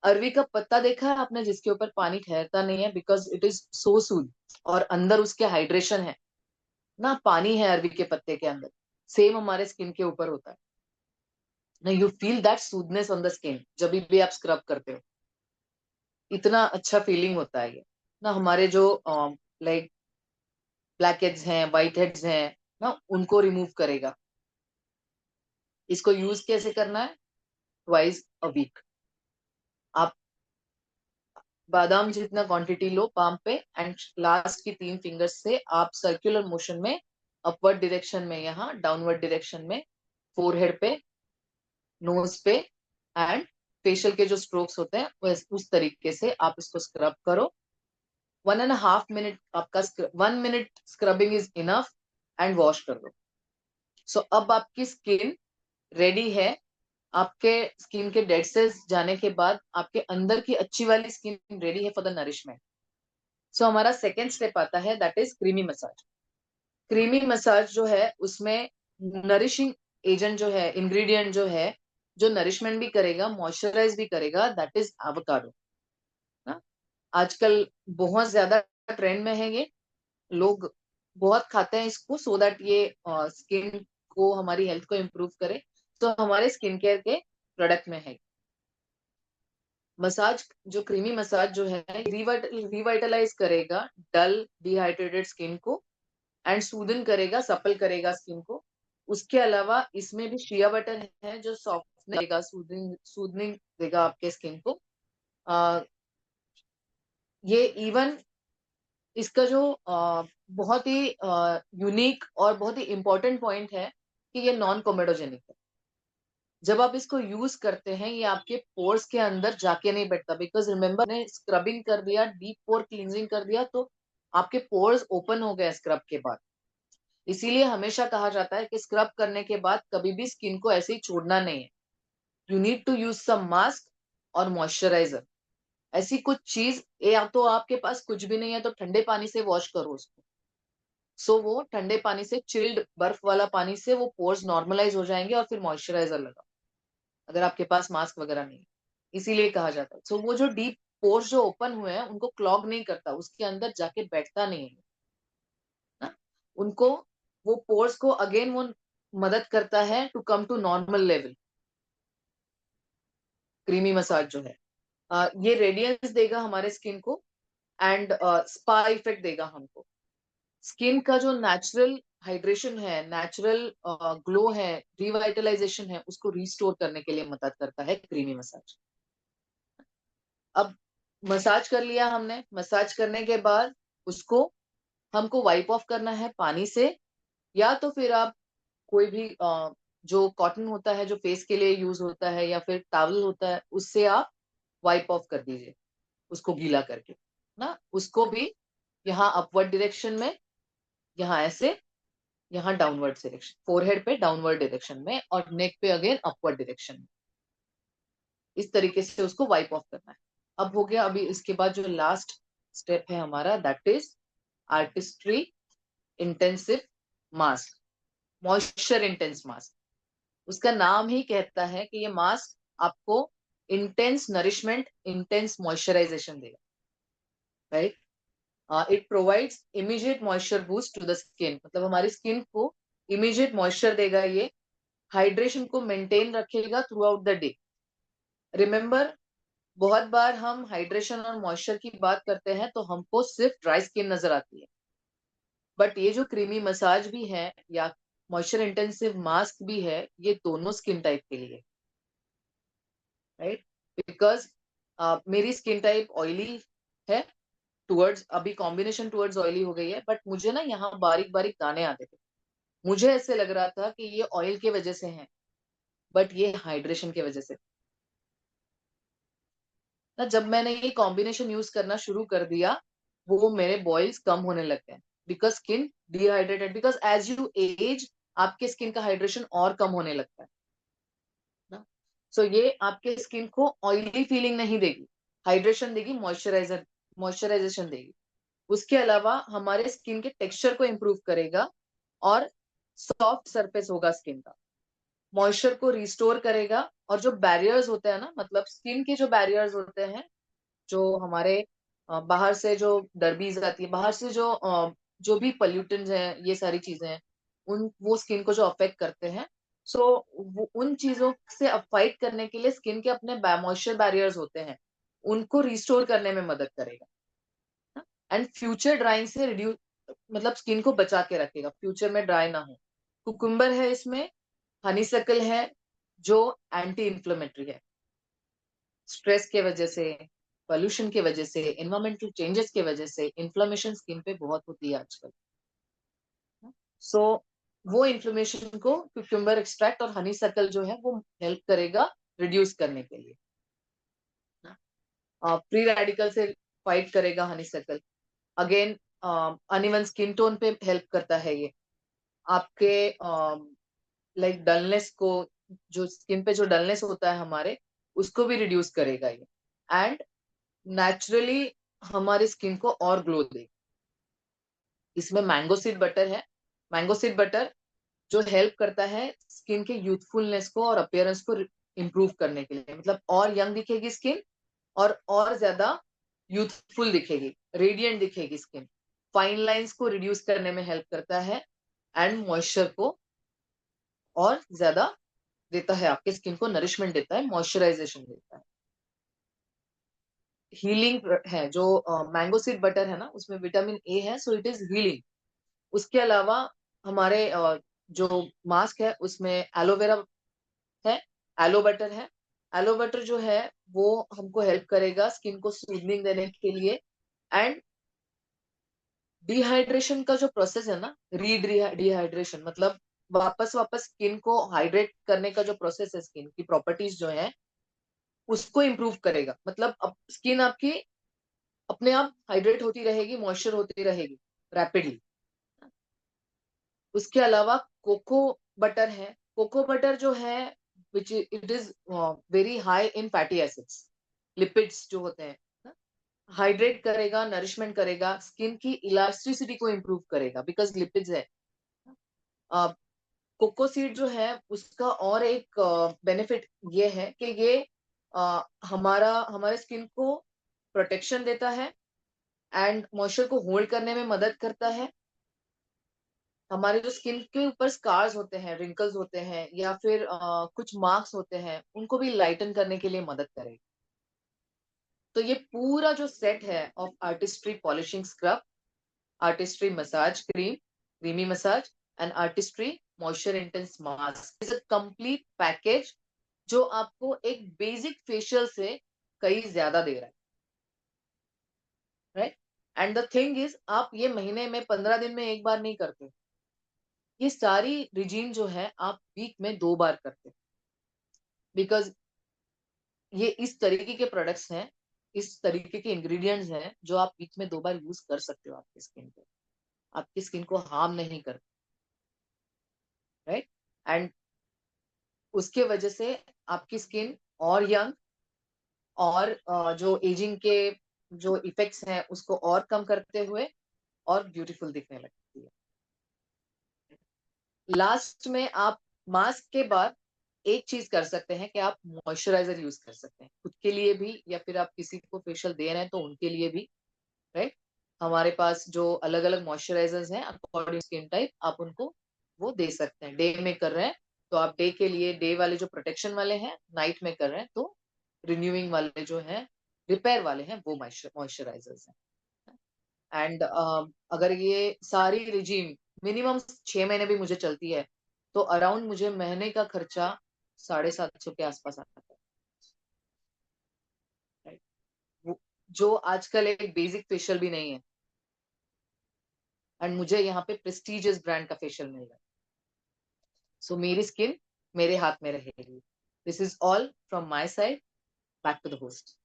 अरवी का पत्ता देखा है आपने जिसके ऊपर पानी ठहरता नहीं है, बिकॉज इट इज सो सूद, और अंदर उसके हाइड्रेशन है ना, पानी है अरवी के पत्ते के अंदर। सेम हमारे स्किन के ऊपर होता है ना, you feel that soothness on the skin जब भी आप स्क्रब करते हो। इतना अच्छा फीलिंग होता है ये ना। हमारे जो लाइक ब्लैक हेड्स हैं, व्हाइट हेड्स हैं ना, उनको रिमूव करेगा। इसको यूज कैसे करना है? Twice a week. आप बादाम जितना क्वांटिटी लो पाम पे, एंड लास्ट की 3 फिंगर्स से आप सर्कुलर मोशन में, अपवर्ड डायरेक्शन में, यहाँ डाउनवर्ड डायरेक्शन में, फोरहेड पे, नोज पे, एंड फेशियल के जो स्ट्रोक्स होते हैं उस तरीके से आप इसको स्क्रब करो। 1.5 मिनट आपका 1 minute scrubbing is enough, and wash कर दो। सो अब आपकी स्किन रेडी है। आपके स्किन के डेड सेल्स जाने के बाद आपके अंदर की अच्छी वाली स्किन रेडी है फॉर द नरिशमेंट। सो हमारा सेकेंड स्टेप आता है, that is creamy massage. Creamy massage जो है उसमें नरिशिंग एजेंट जो है, इंग्रेडिएंट जो है, जो नरिशमेंट भी करेगा, मॉइस्चराइज भी करेगा, दैट इज एवोकाडो ना। आजकल बहुत ज्यादा ट्रेंड में है ये, लोग बहुत खाते हैं इसको, सो दैट ये स्किन को, हमारी हेल्थ को इम्प्रूव करे। तो हमारे स्किन केयर के प्रोडक्ट में है मसाज। जो क्रीमी मसाज जो है रिवाइटलाइज करेगा डल डिहाइड्रेटेड स्किन को, एंड सूदन करेगा, सपल करेगा स्किन को। उसके अलावा इसमें भी शिया बटर है जो सॉफ्ट देगा, सूदनिंग देगा आपके स्किन को। ये इवन इसका जो बहुत ही यूनिक और बहुत ही इंपॉर्टेंट पॉइंट है कि ये नॉन कोमेडोजेनिक है। जब आप इसको यूज करते हैं ये आपके पोर्स के अंदर जाके नहीं बैठता, बिकॉज रिमेम्बर ने स्क्रबिंग कर दिया, डीप पोर क्लींजिंग कर दिया, तो आपके पोर्स ओपन हो गए स्क्रब के बाद। इसीलिए हमेशा कहा जाता है कि स्क्रब करने के बाद कभी भी स्किन को ऐसे ही छोड़ना नहीं है। You need to use some mask और मॉइस्चराइजर, ऐसी कुछ चीज, या तो आपके पास कुछ भी नहीं है तो ठंडे पानी से वॉश करो उसको। सो वो ठंडे पानी से, चिल्ड बर्फ वाला पानी से वो पोर्स नॉर्मलाइज हो जाएंगे, और फिर मॉइस्चराइजर लगा अगर आपके पास मास्क वगैरह नहीं है। इसीलिए कहा जाता है। सो वो जो डीप पोर्स जो ओपन हुए हैं उनको क्लॉग नहीं करता, उसके अंदर जाके बैठता नहीं है ना, उनको, वो पोर्स को अगेन वो मदद करता है to come to normal level. Creamy massage जो है ये रेडियंस देगा हमारे स्किन को, एंड स्पा इफेक्ट देगा हमको। स्किन का जो नेचुरल हाइड्रेशन है, नेचुरल ग्लो है, रिवाइटलाइजेशन है, उसको रिस्टोर करने के लिए मदद करता है क्रीमी मसाज। अब मसाज कर लिया हमने, मसाज करने के बाद उसको हमको वाइप ऑफ करना है पानी से, या तो फिर आप कोई भी जो कॉटन होता है जो फेस के लिए यूज होता है, या फिर टॉवल होता है, उससे आप वाइप ऑफ कर दीजिए उसको गीला करके ना। उसको भी यहाँ अपवर्ड डायरेक्शन में, यहाँ ऐसे, यहाँ डाउनवर्ड डायरेक्शन, फोरहेड पे डाउनवर्ड डायरेक्शन में, और नेक पे अगेन अपवर्ड डायरेक्शन में। इस तरीके से उसको वाइप ऑफ करना है। अब हो गया। अभी इसके बाद जो लास्ट स्टेप है हमारा, that is Artistry intensive mask, moisture intense mask. उसका नाम ही कहता है कि ये मास्क आपको इंटेंस नरिशमेंट, इंटेंस मॉइस्चराइजेशन देगा, right? It provides immediate moisture boost to the skin, मतलब हमारी स्किन को इमीडिएट मॉइस्चर देगा। ये हाइड्रेशन को मेंटेन रखेगा through out the day. Remember, बहुत बार हम हाइड्रेशन और मॉइस्चर की बात करते हैं तो हमको सिर्फ ड्राई स्किन नजर आती है, बट ये जो क्रीमी मसाज भी है या मॉइस्चर इंटेंसिव मास्क भी है, ये दोनों स्किन टाइप के लिए, राइट? बिकॉज मेरी स्किन टाइप ऑयली है, टुवर्ड्स अभी कॉम्बिनेशन टुवर्ड्स ऑयली हो गई है, बट मुझे ना यहाँ बारीक बारीक दाने आते थे। मुझे ऐसे लग रहा था कि ये ऑयल की वजह से है, बट ये हाइड्रेशन की वजह से। ना जब मैंने ये कॉम्बिनेशन यूज करना शुरू कर दिया, वो मेरे बॉयल्स कम होने लग गए, because skin dehydrated, because as you age आपके स्किन का हाइड्रेशन और कम होने लगता है ना। सो ये आपके स्किन को ऑयली फीलिंग नहीं देगी, हाइड्रेशन देगी, मॉइस्चराइजेशन देगी। उसके अलावा हमारे स्किन के टेक्सचर को इम्प्रूव करेगा और सॉफ्ट सरफेस होगा स्किन का, मॉइस्चर को रिस्टोर करेगा। और जो बैरियर्स होते हैं ना, मतलब स्किन के जो बैरियर्स होते हैं, जो हमारे बाहर से जो डर्बीज आती है, बाहर से जो भी पॉल्यूटेंट्स हैं, ये सारी चीजें हैं, वो स्किन को जो अफेक्ट करते हैं, सो उन चीजों से फाइट करने के लिए स्किन के अपने मॉइस्चर बैरियर्स होते हैं, उनको रिस्टोर करने में मदद करेगा। एंड फ्यूचर ड्राइंग से रिड्यूस, मतलब स्किन को बचा के रखेगा, फ्यूचर में ड्राई ना हो। कुकुम्बर है इसमें, हनीसकल है जो एंटी इंफ्लेमेटरी है। स्ट्रेस के वजह से, पोल्यूशन की वजह से, एनवायरमेंटल चेंजेस की वजह से इन्फ्लेमेशन स्किन पे बहुत होती है आजकल। सो वो इन्फ्लेमेशन को क्यूकम्बर एक्सट्रैक्ट और हनी सर्कल जो है वो हेल्प करेगा रिड्यूस करने के लिए। फ्री रेडिकल से फाइट करेगा Honey circle. Again uneven skin tone पे हेल्प करता है ये, आपके लाइक डलनेस को, जो स्किन पे जो डलनेस होता है हमारे, उसको भी रिड्यूस करेगा ये। एंड नेचुरली हमारी स्किन को और ग्लो देगा। इसमें मैंगो सीड बटर है। मैंगो सीड बटर जो हेल्प करता है स्किन के यूथफुलनेस को और अपीयरेंस को इम्प्रूव करने के लिए, मतलब और यंग दिखेगी स्किन, और ज्यादा यूथफुल दिखेगी, रेडियंट दिखेगी स्किन। फाइन लाइंस को रिड्यूस करने में हेल्प करता है एंड मॉइस्चर को और ज्यादा देता है, आपके स्किन को नरिशमेंट देता है, मॉइस्चराइजेशन देता है, हीलिंग है। जो मैंगो सीड बटर है ना, उसमें विटामिन ए है, सो इट इज हीलिंग। उसके अलावा हमारे जो मास्क है उसमें एलोवेरा है, एलो बटर है। एलो बटर जो है वो हमको हेल्प करेगा स्किन को सूदनिंग देने के लिए। एंड डिहाइड्रेशन का जो प्रोसेस है ना, डिहाइड्रेशन मतलब वापस वापस स्किन को हाइड्रेट करने का जो प्रोसेस है, स्किन की प्रॉपर्टीज जो है उसको इम्प्रूव करेगा। मतलब अब स्किन आपकी अपने आप हाइड्रेट होती रहेगी, मॉइस्चर होती रहेगी रैपिडली। उसके अलावा कोको बटर है। कोको बटर जो है which it is very high in fatty acids, lipids जो होते हैं, हाइड्रेट करेगा, नरिशमेंट करेगा, स्किन की इलास्टिसिटी को इम्प्रूव करेगा, बिकॉज लिपिड्स है। कोको सीड जो है उसका और एक बेनिफिट ये है कि ये हमारे स्किन को प्रोटेक्शन देता है एंड मॉइस्चर को होल्ड करने में मदद करता है। हमारे जो स्किन के ऊपर स्कार्स होते हैं, रिंकल्स होते हैं, या फिर कुछ मार्क्स होते हैं, उनको भी लाइटन करने के लिए मदद करेगा। तो ये पूरा जो सेट है of artistry polishing scrub, artistry massage cream, creamy massage, and artistry moisture intense mask is a complete package जो आपको एक बेसिक फेशियल से कई ज्यादा दे रहा है, right? And the thing is, आप ये महीने में 15 दिन में एक बार नहीं करते, ये सारी रिजीम जो है आप वीक में 2 बार करते, बिकॉज ये इस तरीके के प्रोडक्ट्स हैं, इस तरीके के इंग्रेडिएंट्स हैं जो आप वीक में 2 बार यूज कर सकते हो आपकी स्किन पे, आपकी स्किन को हार्म नहीं करते, राइट? एंड उसके वजह से आपकी स्किन और यंग और जो एजिंग के जो इफेक्ट्स हैं उसको और कम करते हुए और ब्यूटीफुल दिखने लगती है। लास्ट में आप मास्क के बाद एक चीज कर सकते हैं कि आप मॉइस्चराइजर यूज कर सकते हैं, खुद के लिए भी या फिर आप किसी को फेशियल दे रहे हैं तो उनके लिए भी, राइट? हमारे पास जो अलग अलग मॉइस्चराइजर्स हैं अकॉर्डिंग स्किन टाइप, आप उनको वो दे सकते हैं। डे में कर रहे हैं तो आप डे के लिए डे वाले जो प्रोटेक्शन वाले हैं, नाइट में कर रहे हैं तो रिन्यूइंग वाले जो है, रिपेयर वाले हैं, वो मॉइस्चराइजर्स हैं। एंड अगर ये सारी रिजीम मिनिमम 6 महीने भी मुझे चलती है तो अराउंड मुझे महीने का खर्चा 750 के आसपास आता है, right? जो आजकल एक बेसिक फेशियल भी नहीं है, एंड मुझे यहाँ पे प्रेस्टीजियस ब्रांड का फेशियल मिल रहा है। सो मेरी स्किन मेरे हाथ में रहेगी। This is all from my side. Back to the host.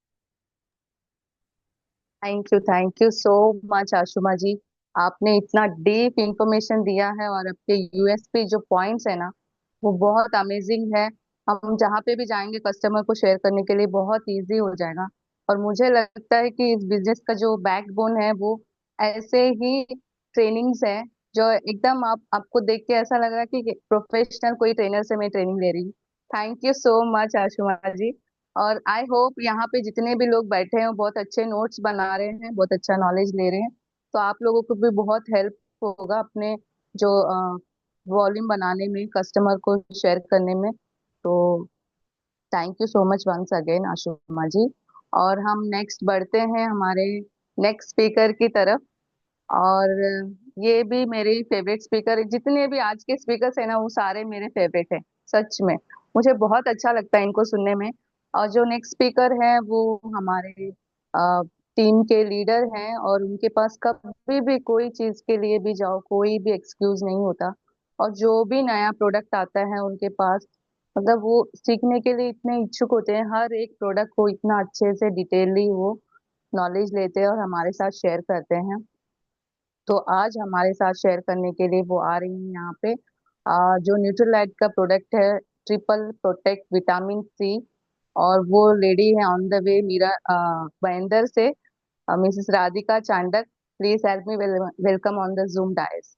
Thank you so much Ashuma ji. आपने इतना डीप इंफॉर्मेशन दिया है और आपके यूएसपी जो पॉइंट्स है ना, वो बहुत अमेजिंग है। हम जहाँ पे भी जाएंगे कस्टमर को शेयर करने के लिए बहुत इजी हो जाएगा। और मुझे लगता है कि इस बिजनेस का जो बैकबोन है वो ऐसे ही ट्रेनिंग्स है, जो एकदम आपको देख के ऐसा लग रहा है कि प्रोफेशनल कोई ट्रेनर से मैं ट्रेनिंग ले रही हूँ। Thank you so much Ashuma ji. और आई होप यहाँ पे जितने भी लोग बैठे हैं वो बहुत अच्छे नोट्स बना रहे हैं, बहुत अच्छा नॉलेज ले रहे हैं। तो आप लोगों को भी बहुत हेल्प होगा अपने जो वॉल्यूम बनाने में, कस्टमर को शेयर करने में। तो thank you so much once again Ashuma ji. और हम नेक्स्ट बढ़ते हैं हमारे नेक्स्ट स्पीकर की तरफ। और ये भी मेरे फेवरेट स्पीकर, जितने भी आज के स्पीकर्स है ना वो सारे मेरे फेवरेट है। सच में मुझे बहुत अच्छा लगता है इनको सुनने में। और जो नेक्स्ट स्पीकर है वो हमारे टीम के लीडर हैं, और उनके पास कभी भी कोई चीज के लिए भी जाओ कोई भी एक्सक्यूज नहीं होता। और जो भी नया प्रोडक्ट आता है उनके पास, मतलब वो सीखने के लिए इतने इच्छुक होते हैं, हर एक प्रोडक्ट को इतना अच्छे से डिटेलली वो नॉलेज लेते हैं और हमारे साथ शेयर करते हैं। तो आज हमारे साथ शेयर करने के लिए वो आ रही हैं यहाँ पे। जो न्यूट्रलाइट का प्रोडक्ट है, ट्रिपल प्रोटेक्ट विटामिन सी। और वो लेडी है on the way Meera Bhayandar से, Mrs Radhika Chandak. Please help me welcome on the zoom dais.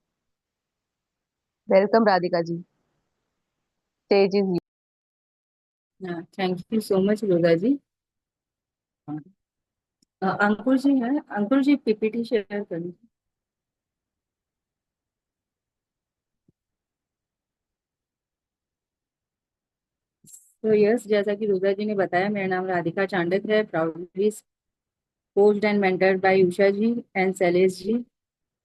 Welcome Radhika ji, stage is. Thank you so much रोजा जी। अंकुर जी है, अंकुर जी पीपीटी शेयर कर लीजिए। तो यस, जैसा कि रोजा जी ने बताया, मेरा नाम राधिका चांडक है, proudly coached and mentored by Usha ji and Shailesh ji.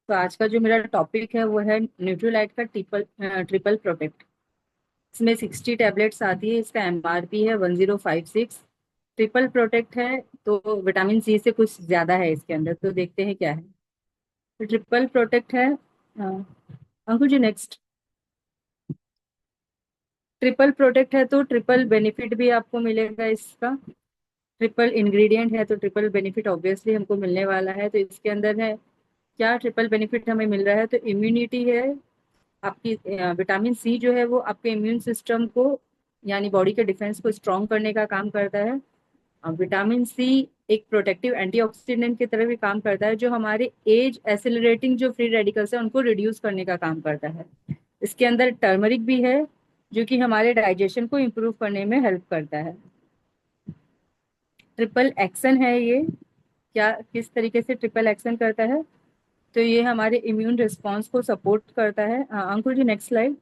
तो आज का जो मेरा टॉपिक है वो है न्यूट्रीलाइट का ट्रिपल प्रोटेक्ट। इसमें 60 टैबलेट्स आती है, इसका एमआरपी है 1056। ट्रिपल प्रोटेक्ट है तो विटामिन सी से कुछ ज्यादा है इसके अंदर, तो देखते हैं क्या है। तो ट्रिपल प्रोटेक्ट है। अंकुर जी नेक्स्ट। ट्रिपल प्रोटेक्ट है तो ट्रिपल बेनिफिट भी आपको मिलेगा इसका। ट्रिपल इंग्रेडिएंट है तो ट्रिपल बेनिफिट ऑब्वियसली हमको मिलने वाला है। तो इसके अंदर है क्या ट्रिपल बेनिफिट हमें मिल रहा है, तो इम्यूनिटी है आपकी। विटामिन सी जो है वो आपके इम्यून सिस्टम को, यानी बॉडी के डिफेंस को स्ट्रॉन्ग करने का काम करता है। विटामिन सी एक प्रोटेक्टिव एंटीऑक्सीडेंट की तरह भी काम करता है, जो हमारे एज एसिलरेटिंग जो फ्री रेडिकल्स है उनको रिड्यूस करने का काम करता है। इसके अंदर टर्मरिक भी है जो कि हमारे डाइजेशन को इम्प्रूव करने में हेल्प करता है। ट्रिपल एक्शन है ये, क्या किस तरीके से ट्रिपल एक्शन करता है, तो ये हमारे इम्यून रिस्पॉन्स को सपोर्ट करता है। अंकुर जी नेक्स्ट स्लाइड।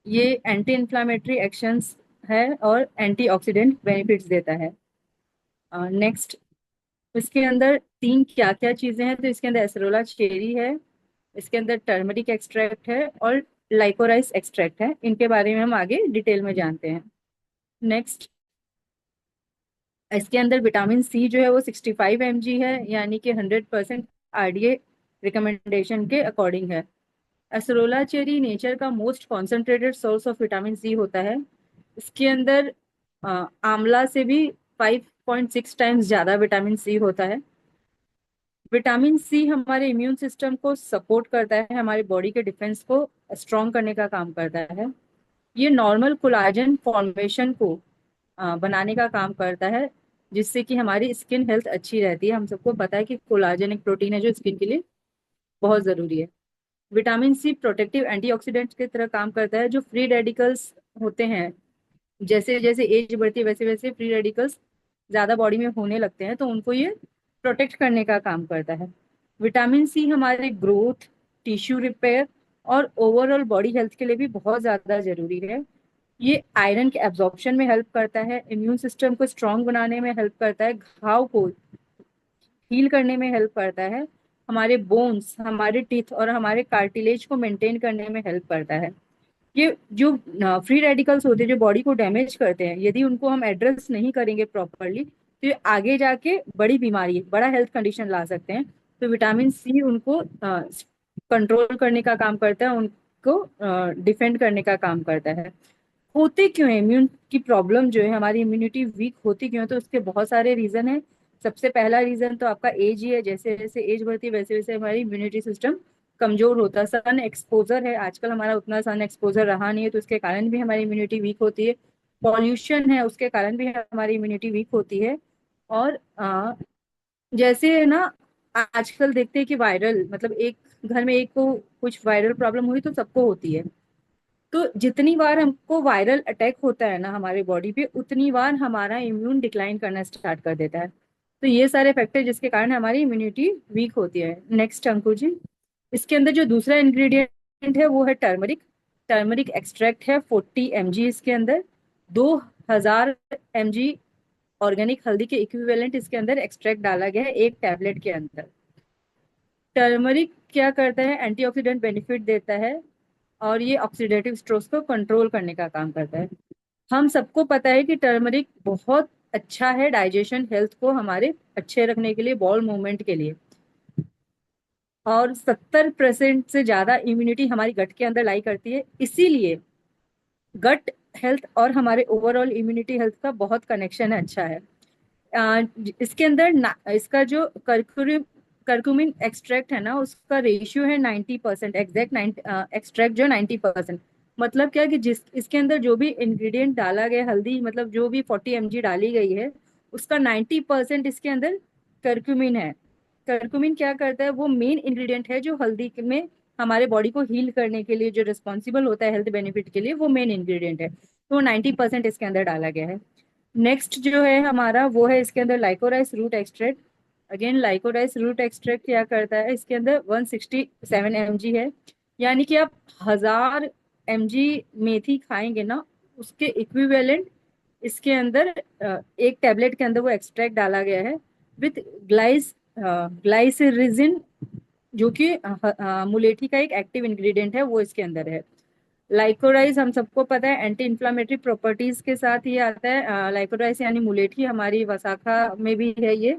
ये एंटी इन्फ्लामेटरी एक्शंस है और एंटीऑक्सीडेंट बेनिफिट्स देता है। नेक्स्ट, इसके अंदर तीन क्या क्या चीजें हैं, तो इसके अंदर एसरोला चेरी है, इसके अंदर टर्मरिक एक्सट्रैक्ट है और लाइकोराइस एक्सट्रैक्ट है। इनके बारे में हम आगे डिटेल में जानते हैं। नेक्स्ट, इसके अंदर विटामिन सी जो है वो 65 mg है, यानी कि 100% आरडीए रिकमेंडेशन के अकॉर्डिंग है। एसरोला चेरी नेचर का most concentrated source of vitamin C होता है। इसके अंदर आंवला से भी 5.6 टाइम्स ज्यादा विटामिन सी होता है। विटामिन सी हमारे इम्यून सिस्टम को सपोर्ट करता है, हमारी बॉडी के डिफेंस को स्ट्रॉन्ग करने का काम करता है। ये नॉर्मल कोलाजन फॉर्मेशन को बनाने का काम करता है, जिससे कि हमारी स्किन हेल्थ अच्छी रहती है। हम सबको पता है कि कोलाजन एक प्रोटीन है जो स्किन के लिए बहुत जरूरी है। विटामिन सी प्रोटेक्टिव एंटीऑक्सीडेंट की तरह काम करता है। जो फ्री रेडिकल्स होते हैं, जैसे जैसे एज बढ़ती है वैसे वैसे फ्री रेडिकल्स ज्यादा बॉडी में होने लगते हैं, तो उनको ये प्रोटेक्ट करने का काम करता है। विटामिन सी हमारे ग्रोथ, टिश्यू रिपेयर और ओवरऑल बॉडी हेल्थ के लिए भी बहुत ज्यादा जरूरी है। ये आयरन के एब्जॉर्प्शन में हेल्प करता है, इम्यून सिस्टम को स्ट्रांग बनाने में हेल्प करता है, घाव को हील करने में हेल्प करता है, हमारे बोन्स, हमारे टीथ और हमारे कार्टिलेज को मेंटेन करने में हेल्प करता है। ये जो फ्री रेडिकल्स होते हैं जो बॉडी को डैमेज करते हैं, यदि उनको हम एड्रेस नहीं करेंगे प्रॉपरली तो ये आगे जाके बड़ी बीमारी, बड़ा हेल्थ कंडीशन ला सकते हैं। तो विटामिन सी उनको कंट्रोल करने का काम करता है, उनको डिफेंड करने का काम करता है। होते क्यों है इम्यून की प्रॉब्लम जो है, हमारी इम्यूनिटी वीक होती क्यों है, तो उसके बहुत सारे रीजन है। सबसे पहला रीजन तो आपका एज ही है। जैसे जैसे एज बढ़ती है वैसे वैसे हमारी इम्यूनिटी सिस्टम कमजोर होता है। सन एक्सपोजर है, आजकल हमारा उतना सन एक्सपोजर रहा नहीं है तो उसके कारण भी हमारी इम्यूनिटी वीक होती है। पॉल्यूशन है, उसके कारण भी हमारी इम्यूनिटी वीक होती है। और जैसे है ना, आजकल देखते हैं कि वायरल, मतलब एक घर में एक को कुछ वायरल प्रॉब्लम हुई तो सबको होती है। तो जितनी बार हमको वायरल अटैक होता है ना हमारे बॉडी पे, उतनी बार हमारा इम्यून डिक्लाइन करना स्टार्ट कर देता है। तो ये सारे फैक्टर जिसके कारण हमारी इम्यूनिटी वीक होती है। नेक्स्ट अंकुर जी, इसके अंदर जो दूसरा इंग्रेडिएंट है वो है टर्मरिक। टर्मरिक एक्सट्रैक्ट है 40 mg इसके अंदर। 2000 mg ऑर्गेनिक हल्दी के इक्विवेलेंट इसके अंदर एक्सट्रैक्ट डाला गया है एक टैबलेट के अंदर। टर्मरिक क्या करता है, एंटीऑक्सीडेंट बेनिफिट देता है और ये ऑक्सीडेटिव स्ट्रेस को कंट्रोल करने का काम करता है। हम सबको पता है कि टर्मरिक बहुत अच्छा है डाइजेशन हेल्थ को हमारे अच्छे रखने के लिए, बॉल मूवमेंट के लिए। और 70% से ज्यादा इम्यूनिटी हमारी गट के अंदर लाई करती है। इसीलिए गट हेल्थ और हमारे ओवरऑल इम्यूनिटी हेल्थ का बहुत कनेक्शन है, अच्छा है। इसके अंदर इसका जो करक्यूमिन एक्सट्रैक्ट है ना, उसका रेशियो है 90%, एग्जैक्ट एक्सट्रैक्ट जो 90%। मतलब क्या कि जिस इसके अंदर जो भी इंग्रेडिएंट डाला गया, हल्दी मतलब जो भी 40 mg डाली गई है, उसका 90% इसके अंदर करक्यूमिन है। करक्यूमिन क्या करता है, वो मेन इंग्रेडिएंट है जो हल्दी में हमारे बॉडी को हील करने के लिए जो रिस्पॉन्सिबल होता है हेल्थ बेनिफिट के लिए, वो मेन इंग्रेडिएंट है। तो 90% इसके अंदर डाला गया है। नेक्स्ट जो है हमारा वो है इसके अंदर liquorice root extract. Again liquorice root extract क्या करता है, इसके अंदर 167 mg है। यानी कि आप 1000 mg मेथी खाएंगे ना, उसके इक्विवेलेंट इसके अंदर एक टैबलेट के अंदर वो एक्सट्रैक्ट डाला गया है विथ ग्लाइसरिजिन, जो कि मुलेठी का एक एक्टिव इंग्रेडिएंट है, वो इसके अंदर है। लाइकोराइज हम सबको पता है एंटी इन्फ्लामेटरी प्रॉपर्टीज के साथ ये आता है। लाइकोराइज यानी मुलेठी हमारी वसाखा में भी है ये।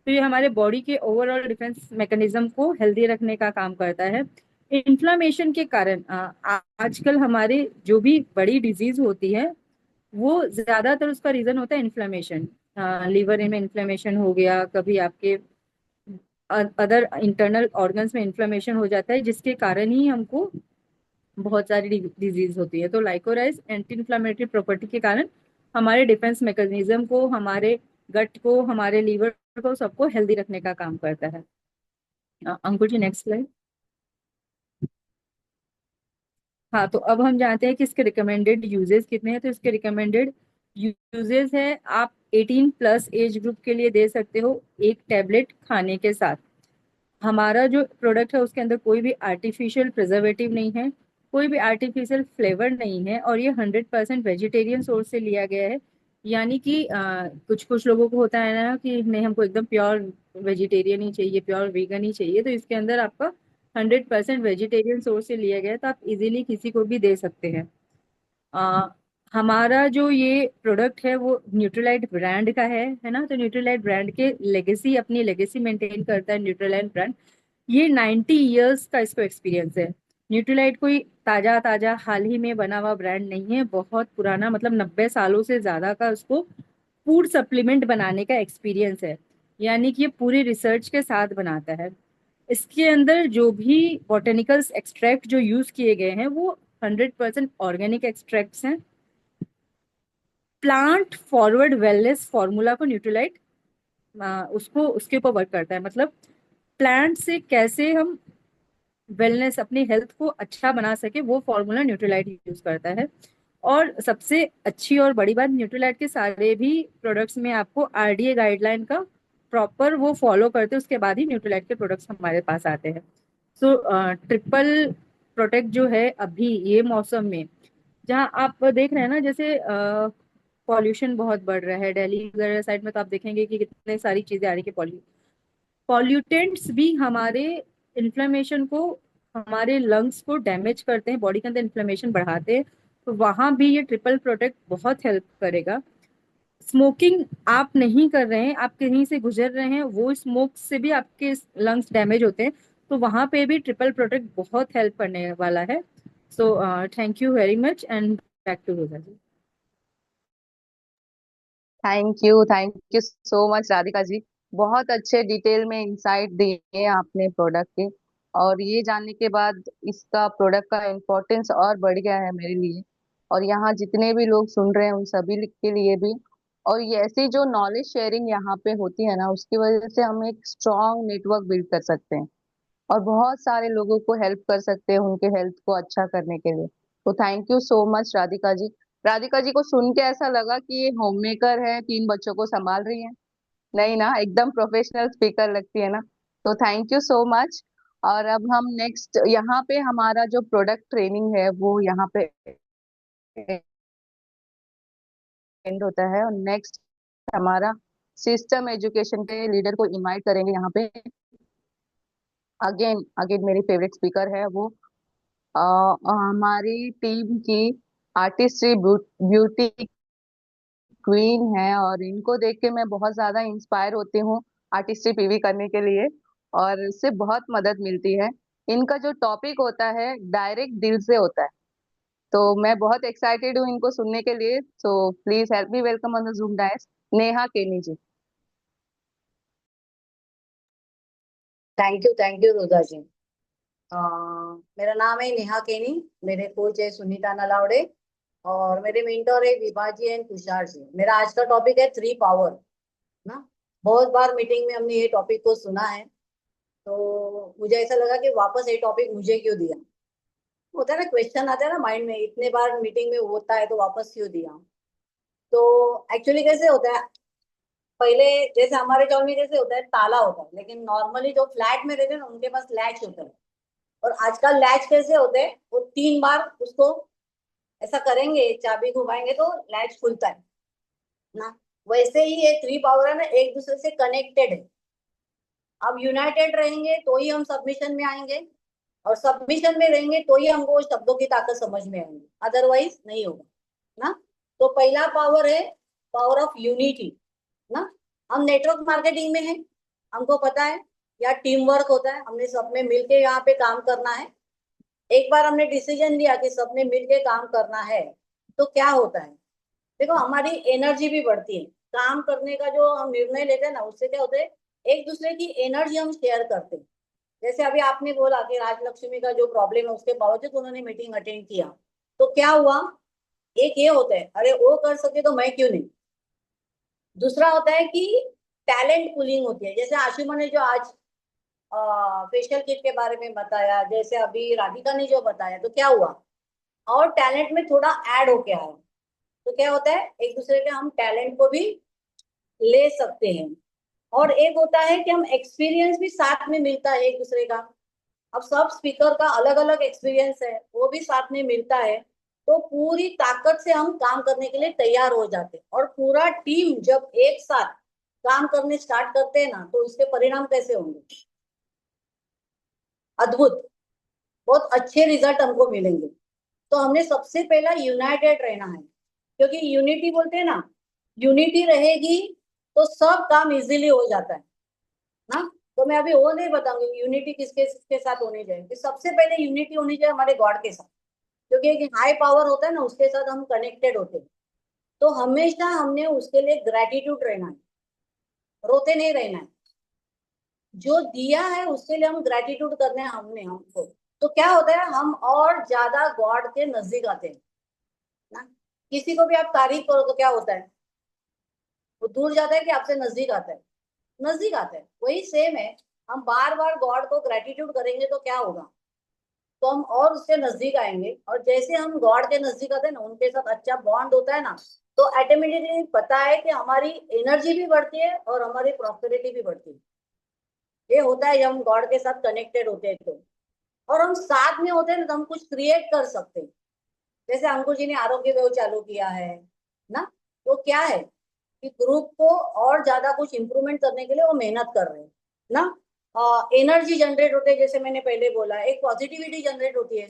तो ये हमारे बॉडी के ओवरऑल डिफेंस मैकेनिज्म को हेल्दी रखने का काम करता है। इन्फ्लामेशन के कारण आजकल हमारे जो भी बड़ी डिजीज होती है वो ज्यादातर उसका रीजन होता है इन्फ्लामेशन। लीवर में इन्फ्लामेशन हो गया, कभी आपके अदर इंटरनल ऑर्गन्स में इन्फ्लामेशन हो जाता है, जिसके कारण ही हमको बहुत सारी डिजीज होती है। तो लाइकोराइज एंटी इन्फ्लामेटरी प्रॉपर्टी के कारण हमारे डिफेंस मैकेनिज्म को, हमारे गट को, हमारे लीवर को, सबको हेल्दी रखने का काम करता है। अंकुर जी नेक्स्ट स्लाइड। हाँ, तो अब हम जानते हैं कि इसके रिकमेंडेड यूजेस कितने हैं। तो इसके रिकमेंडेड यूजेस है, आप 18+ एज ग्रुप के लिए दे सकते हो एक टैबलेट खाने के साथ। हमारा जो प्रोडक्ट है उसके अंदर कोई भी आर्टिफिशियल प्रिजर्वेटिव नहीं है, कोई भी आर्टिफिशियल फ्लेवर नहीं है, और ये 100% वेजिटेरियन सोर्स से लिया गया है। यानी कि कुछ कुछ लोगों को होता है ना कि नहीं हमको एकदम प्योर वेजिटेरियन ही चाहिए, प्योर वीगन ही चाहिए, तो इसके अंदर आपका 100% वेजिटेरियन सोर्स से लिया गया है, तो आप इजीली किसी को भी दे सकते हैं। आ, हमारा जो ये प्रोडक्ट है वो न्यूट्रीलाइट ब्रांड का है ना। तो न्यूट्रीलाइट ब्रांड के लेगेसी, अपनी लेगेसी मेंटेन करता है न्यूट्रीलाइट ब्रांड। ये 90 इयर्स का इसको एक्सपीरियंस है। न्यूट्रीलाइट कोई ताजा ताजा हाल ही में बना हुआ ब्रांड नहीं है, बहुत पुराना, मतलब 90 सालों से ज्यादा का उसको फूड सप्लीमेंट बनाने का एक्सपीरियंस है। यानी कि ये पूरी रिसर्च के साथ बनाता है। इसके अंदर जो भी बॉटेनिकल्स एक्सट्रैक्ट जो यूज किए गए हैं वो 100% ऑर्गेनिक एक्सट्रैक्ट्स हैं। प्लांट फॉरवर्ड वेलनेस फॉर्मूला को न्यूट्रीलाइट उसको उसके ऊपर वर्क करता है। मतलब प्लांट से कैसे हम वेलनेस, अपनी हेल्थ को अच्छा बना सके, वो फॉर्मूला न्यूट्रीलाइट यूज करता है। और सबसे अच्छी और बड़ी बात, न्यूट्रीलाइट के सारे भी प्रोडक्ट्स में आपको आरडीए गाइडलाइन का प्रॉपर वो फॉलो करते हैं, उसके बाद ही न्यूट्रीलाइट के प्रोडक्ट्स हमारे पास आते हैं। सो ट्रिपल प्रोटेक्ट जो है अभी ये मौसम में, जहाँ आप देख रहे हैं ना, जैसे पॉल्यूशन बहुत बढ़ रहा है दिल्ली वगैरह साइड में, तो आप देखेंगे कि कितने सारी चीजें आ रही है पॉल्यूटेंट्स भी हमारे इन्फ्लेमेशन को, हमारे लंग्स को डैमेज करते हैं, बॉडी के अंदर इन्फ्लेमेशन बढ़ाते हैं, तो वहां भी ये ट्रिपल प्रोटेक्ट बहुत हेल्प करेगा। स्मोकिंग आप नहीं कर रहे हैं, आप कहीं से गुजर रहे हैं, वो स्मोक से भी आपके लंग्स डैमेज होते हैं, तो वहां पे भी ट्रिपल प्रोटेक्ट बहुत हेल्प करने वाला है। So thank you very much and back to Rosa ji. Thank you so much Radhika ji. बहुत अच्छे डिटेल में इंसाइट दिए आपने प्रोडक्ट के, और ये जानने के बाद इसका प्रोडक्ट का इम्पोर्टेंस और बढ़ गया है मेरे लिए, और यहाँ जितने भी लोग सुन रहे हैं उन सभी के लिए भी। और ये ऐसी जो नॉलेज शेयरिंग यहाँ पे होती है ना, उसकी वजह से हम एक स्ट्रॉन्ग नेटवर्क बिल्ड कर सकते हैं और बहुत सारे लोगों को हेल्प कर सकते हैं उनके हेल्थ को अच्छा करने के लिए। तो thank you so much Radhika ji. Radhika ji को सुन के ऐसा लगा कि ये होम मेकर है, 3 बच्चों को संभाल रही है। नहीं ना, एकदम प्रोफेशनल स्पीकर लगती है ना। तो थैंक यू सो मच। और अब हम नेक्स्ट, यहाँ पे हमारा जो प्रोडक्ट ट्रेनिंग है वो यहाँ पे एंड होता है, और नेक्स्ट हमारा सिस्टम एजुकेशन के लीडर को इनवाइट करेंगे यहाँ पे। अगेन अगेन मेरी फेवरेट स्पीकर है वो, हमारी टीम की आर्टिस्ट्री ब्यूटी क्वीन है, और इनको देख के मैं बहुत ज्यादा इंस्पायर होती हूँ आर्टिस्ट्री पीवी करने के लिए, और इससे बहुत मदद मिलती है। इनका जो टॉपिक होता है डायरेक्ट दिल से होता है, तो मैं बहुत एक्साइटेड हूँ इनको सुनने के लिए। So please help me welcome on the zoom dais Neha Keni ji. Thank you रोजा जी। अ, मेरा नाम है नेहा केनी। मेरे कोच है सुनीता नलावड़े और मेरे मेंटर है विभा जी एंड तुषार जी। मेरा आज का टॉपिक है 3 पावर ना। बहुत बार मीटिंग में हमने ये टॉपिक को सुना है, तो मुझे ऐसा लगा कि वापस ये टॉपिक मुझे क्यों दिया। होता है ना, क्वेश्चन आता है ना माइंड में, इतने बार मीटिंग में होता है तो वापस क्यों दिया। तो एक्चुअली कैसे होता है, पहले जैसे हमारे गाँव में कैसे होता है, ताला होता है, लेकिन नॉर्मली जो फ्लैट में रहते हैं ना उनके पास लैच होता है। और आजकल लैच कैसे होते हैं, वो 3 बार उसको ऐसा करेंगे, चाबी घुमाएंगे तो लैच खुलता है ना। वैसे ही ये 3 पावर है ना, एक दूसरे से कनेक्टेड है। अब यूनाइटेड रहेंगे तो ही हम सबमिशन में आएंगे, और सबमिशन में रहेंगे तो ही हमको शब्दों की ताकत समझ में आएंगी, अदरवाइज नहीं होगा ना। तो पहला पावर है पावर ऑफ यूनिटी ना। हम नेटवर्क मार्केटिंग में है, हमको पता है या टीम वर्क होता है, हमने सब में मिलके यहाँ पे काम करना है। एक बार हमने डिसीजन लिया कि सबने मिलके काम करना है, तो क्या होता है, देखो हमारी एनर्जी भी बढ़ती है। काम करने का जो हम निर्णय लेते हैं ना, उससे क्या होता है, एक दूसरे की एनर्जी हम शेयर करते हैं। जैसे अभी आपने बोला कि राजलक्ष्मी का जो प्रॉब्लम है उसके बावजूद उन्होंने मीटिंग अटेंड किया, तो क्या हुआ, एक ये होता है अरे वो कर सके तो मैं क्यों नहीं। दूसरा होता है कि टैलेंट पुलिंग होती है, जैसे आशुमा ने जो आज फेशियल किट के बारे में बताया, जैसे अभी राधिका ने जो बताया, तो क्या हुआ, और टैलेंट में थोड़ा ऐड होके आया। तो क्या होता है, एक दूसरे के हम टैलेंट को भी ले सकते हैं। और एक होता है कि हम एक्सपीरियंस भी साथ में मिलता है एक दूसरे का। अब सब स्पीकर का अलग अलग एक्सपीरियंस है, वो भी साथ में मिलता है, तो पूरी ताकत से हम काम करने के लिए तैयार हो जाते हैं। और पूरा टीम जब एक साथ काम करने स्टार्ट करते हैं ना, तो उसके परिणाम कैसे होंगे, अद्भुत, बहुत अच्छे रिजल्ट हमको मिलेंगे। तो हमने सबसे पहला यूनाइटेड रहना है, क्योंकि यूनिटी बोलते हैं ना, यूनिटी रहेगी तो सब काम इजीली हो जाता है ना। तो मैं अभी वो नहीं बताऊंगी यूनिटी किसके किसके साथ होनी चाहिए, कि सबसे पहले यूनिटी होनी चाहिए हमारे गॉड के साथ, क्योंकि एक हाई पावर होता है ना, उसके साथ हम कनेक्टेड होते हैं। तो हमेशा हमने उसके लिए ग्रेटिट्यूड रहना है, रोते नहीं रहना है। जो दिया है उसके लिए हम ग्रेटिट्यूड करने हैं हमने हमको। तो क्या होता है, हम और ज्यादा गॉड के नजदीक आते हैं ना। किसी को भी आप तारीफ करो तो क्या होता है, वो दूर जाता है कि आपसे नजदीक आता है, नजदीक आता है। वही सेम है, हम बार बार गॉड को ग्रेटिट्यूड करेंगे तो क्या होगा, तो हम और उससे नजदीक आएंगे। और जैसे हम गॉड के नजदीक आते हैं ना, उनके साथ अच्छा बॉन्ड होता है ना, तो ऑटोमेटिकली पता है कि हमारी एनर्जी भी बढ़ती है और हमारी प्रॉस्पेरिटी भी बढ़ती है। ये होता है जब हम गॉड के साथ कनेक्टेड होते हैं तो। और हम साथ में होते हैं ना, तो हम कुछ क्रिएट कर सकते हैं। जैसे अंकुर जी ने आरोग्य वेव चालू किया है ना, तो क्या है कि ग्रुप को और ज्यादा कुछ इंप्रूवमेंट करने के लिए वो मेहनत कर रहे हैं। ना। एनर्जी जनरेट होते हैं, जैसे मैंने पहले बोला, एक पॉजिटिविटी जनरेट होती है।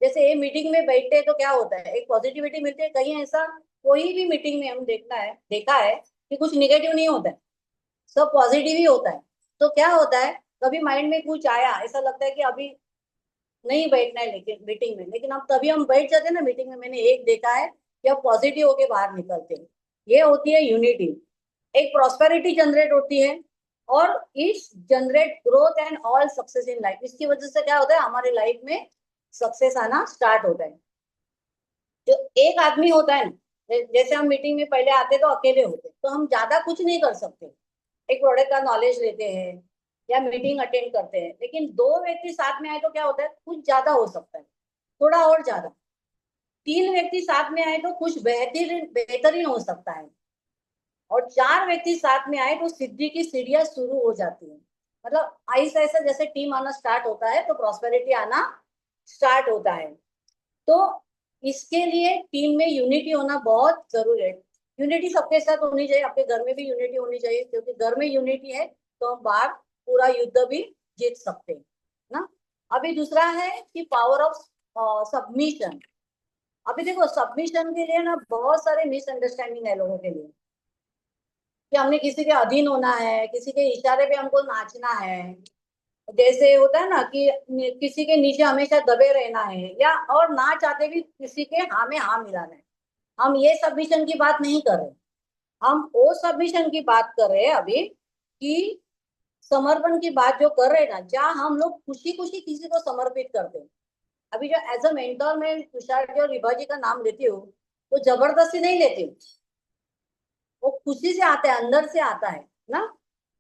जैसे ये मीटिंग में बैठते हैं तो क्या होता है, एक पॉजिटिविटी मिलती है। कहीं ऐसा कोई भी मीटिंग में हम देखा है कि कुछ निगेटिव नहीं होता है, सब पॉजिटिव ही होता है। तो क्या होता है, कभी माइंड में कुछ आया, ऐसा लगता है कि अभी नहीं बैठना है लेकिन मीटिंग में, लेकिन अब तभी हम बैठ जाते हैं ना मीटिंग में। मैंने एक देखा है कि अब पॉजिटिव होके बाहर निकलते हैं। ये होती है यूनिटी। एक प्रॉस्पेरिटी जनरेट होती है, और इस generate growth and all success in life. इसकी वजह से क्या होता है, हमारे लाइफ में सक्सेस आना स्टार्ट होता है। जो एक आदमी होता है ना, जैसे हम मीटिंग में पहले आते तो अकेले होते, तो हम ज्यादा कुछ नहीं कर सकते, एक प्रोडक्ट का नॉलेज लेते हैं या मीटिंग अटेंड करते हैं। लेकिन दो व्यक्ति साथ में आए तो क्या होता है, कुछ ज्यादा हो सकता है, थोड़ा और ज्यादा। तीन व्यक्ति साथ में आए तो कुछ बेहतरीन बेहतरीन हो सकता है, और चार व्यक्ति साथ में आए तो सिद्धि की सीढ़ियां शुरू हो जाती है। मतलब ऐसा ऐसा जैसे टीम आना स्टार्ट होता है तो प्रॉस्पेरिटी आना स्टार्ट होता है। तो इसके लिए टीम में यूनिटी होना बहुत जरूरी है। यूनिटी सबके साथ होनी चाहिए, आपके घर में भी यूनिटी होनी चाहिए, क्योंकि घर में यूनिटी है तो हम बाहर पूरा युद्ध भी जीत सकते हैं ना। अभी दूसरा है कि पावर ऑफ सबमिशन। अभी देखो, सबमिशन के लिए ना बहुत सारे मिसअंडरस्टैंडिंग है लोगों के लिए, कि हमने किसी के अधीन होना है, किसी के इशारे पे हमको नाचना है। जैसे होता है ना कि किसी के नीचे हमेशा दबे रहना है, या और ना चाहते भी किसी के हाँ में हाँ मिलाना है। हम ये सबमिशन की बात नहीं कर रहे, हम वो सबमिशन की बात कर रहे हैं अभी, कि समर्पण की बात जो कर रहे हैं ना, जहाँ हम लोग खुशी खुशी किसी को समर्पित करते हैं। अभी जो एज अ मेंटर मैं तुषार जी और विभा जी का नाम लेती हूँ, तो जबरदस्ती नहीं लेती हूँ, वो खुशी से आता है, अंदर से आता है ना।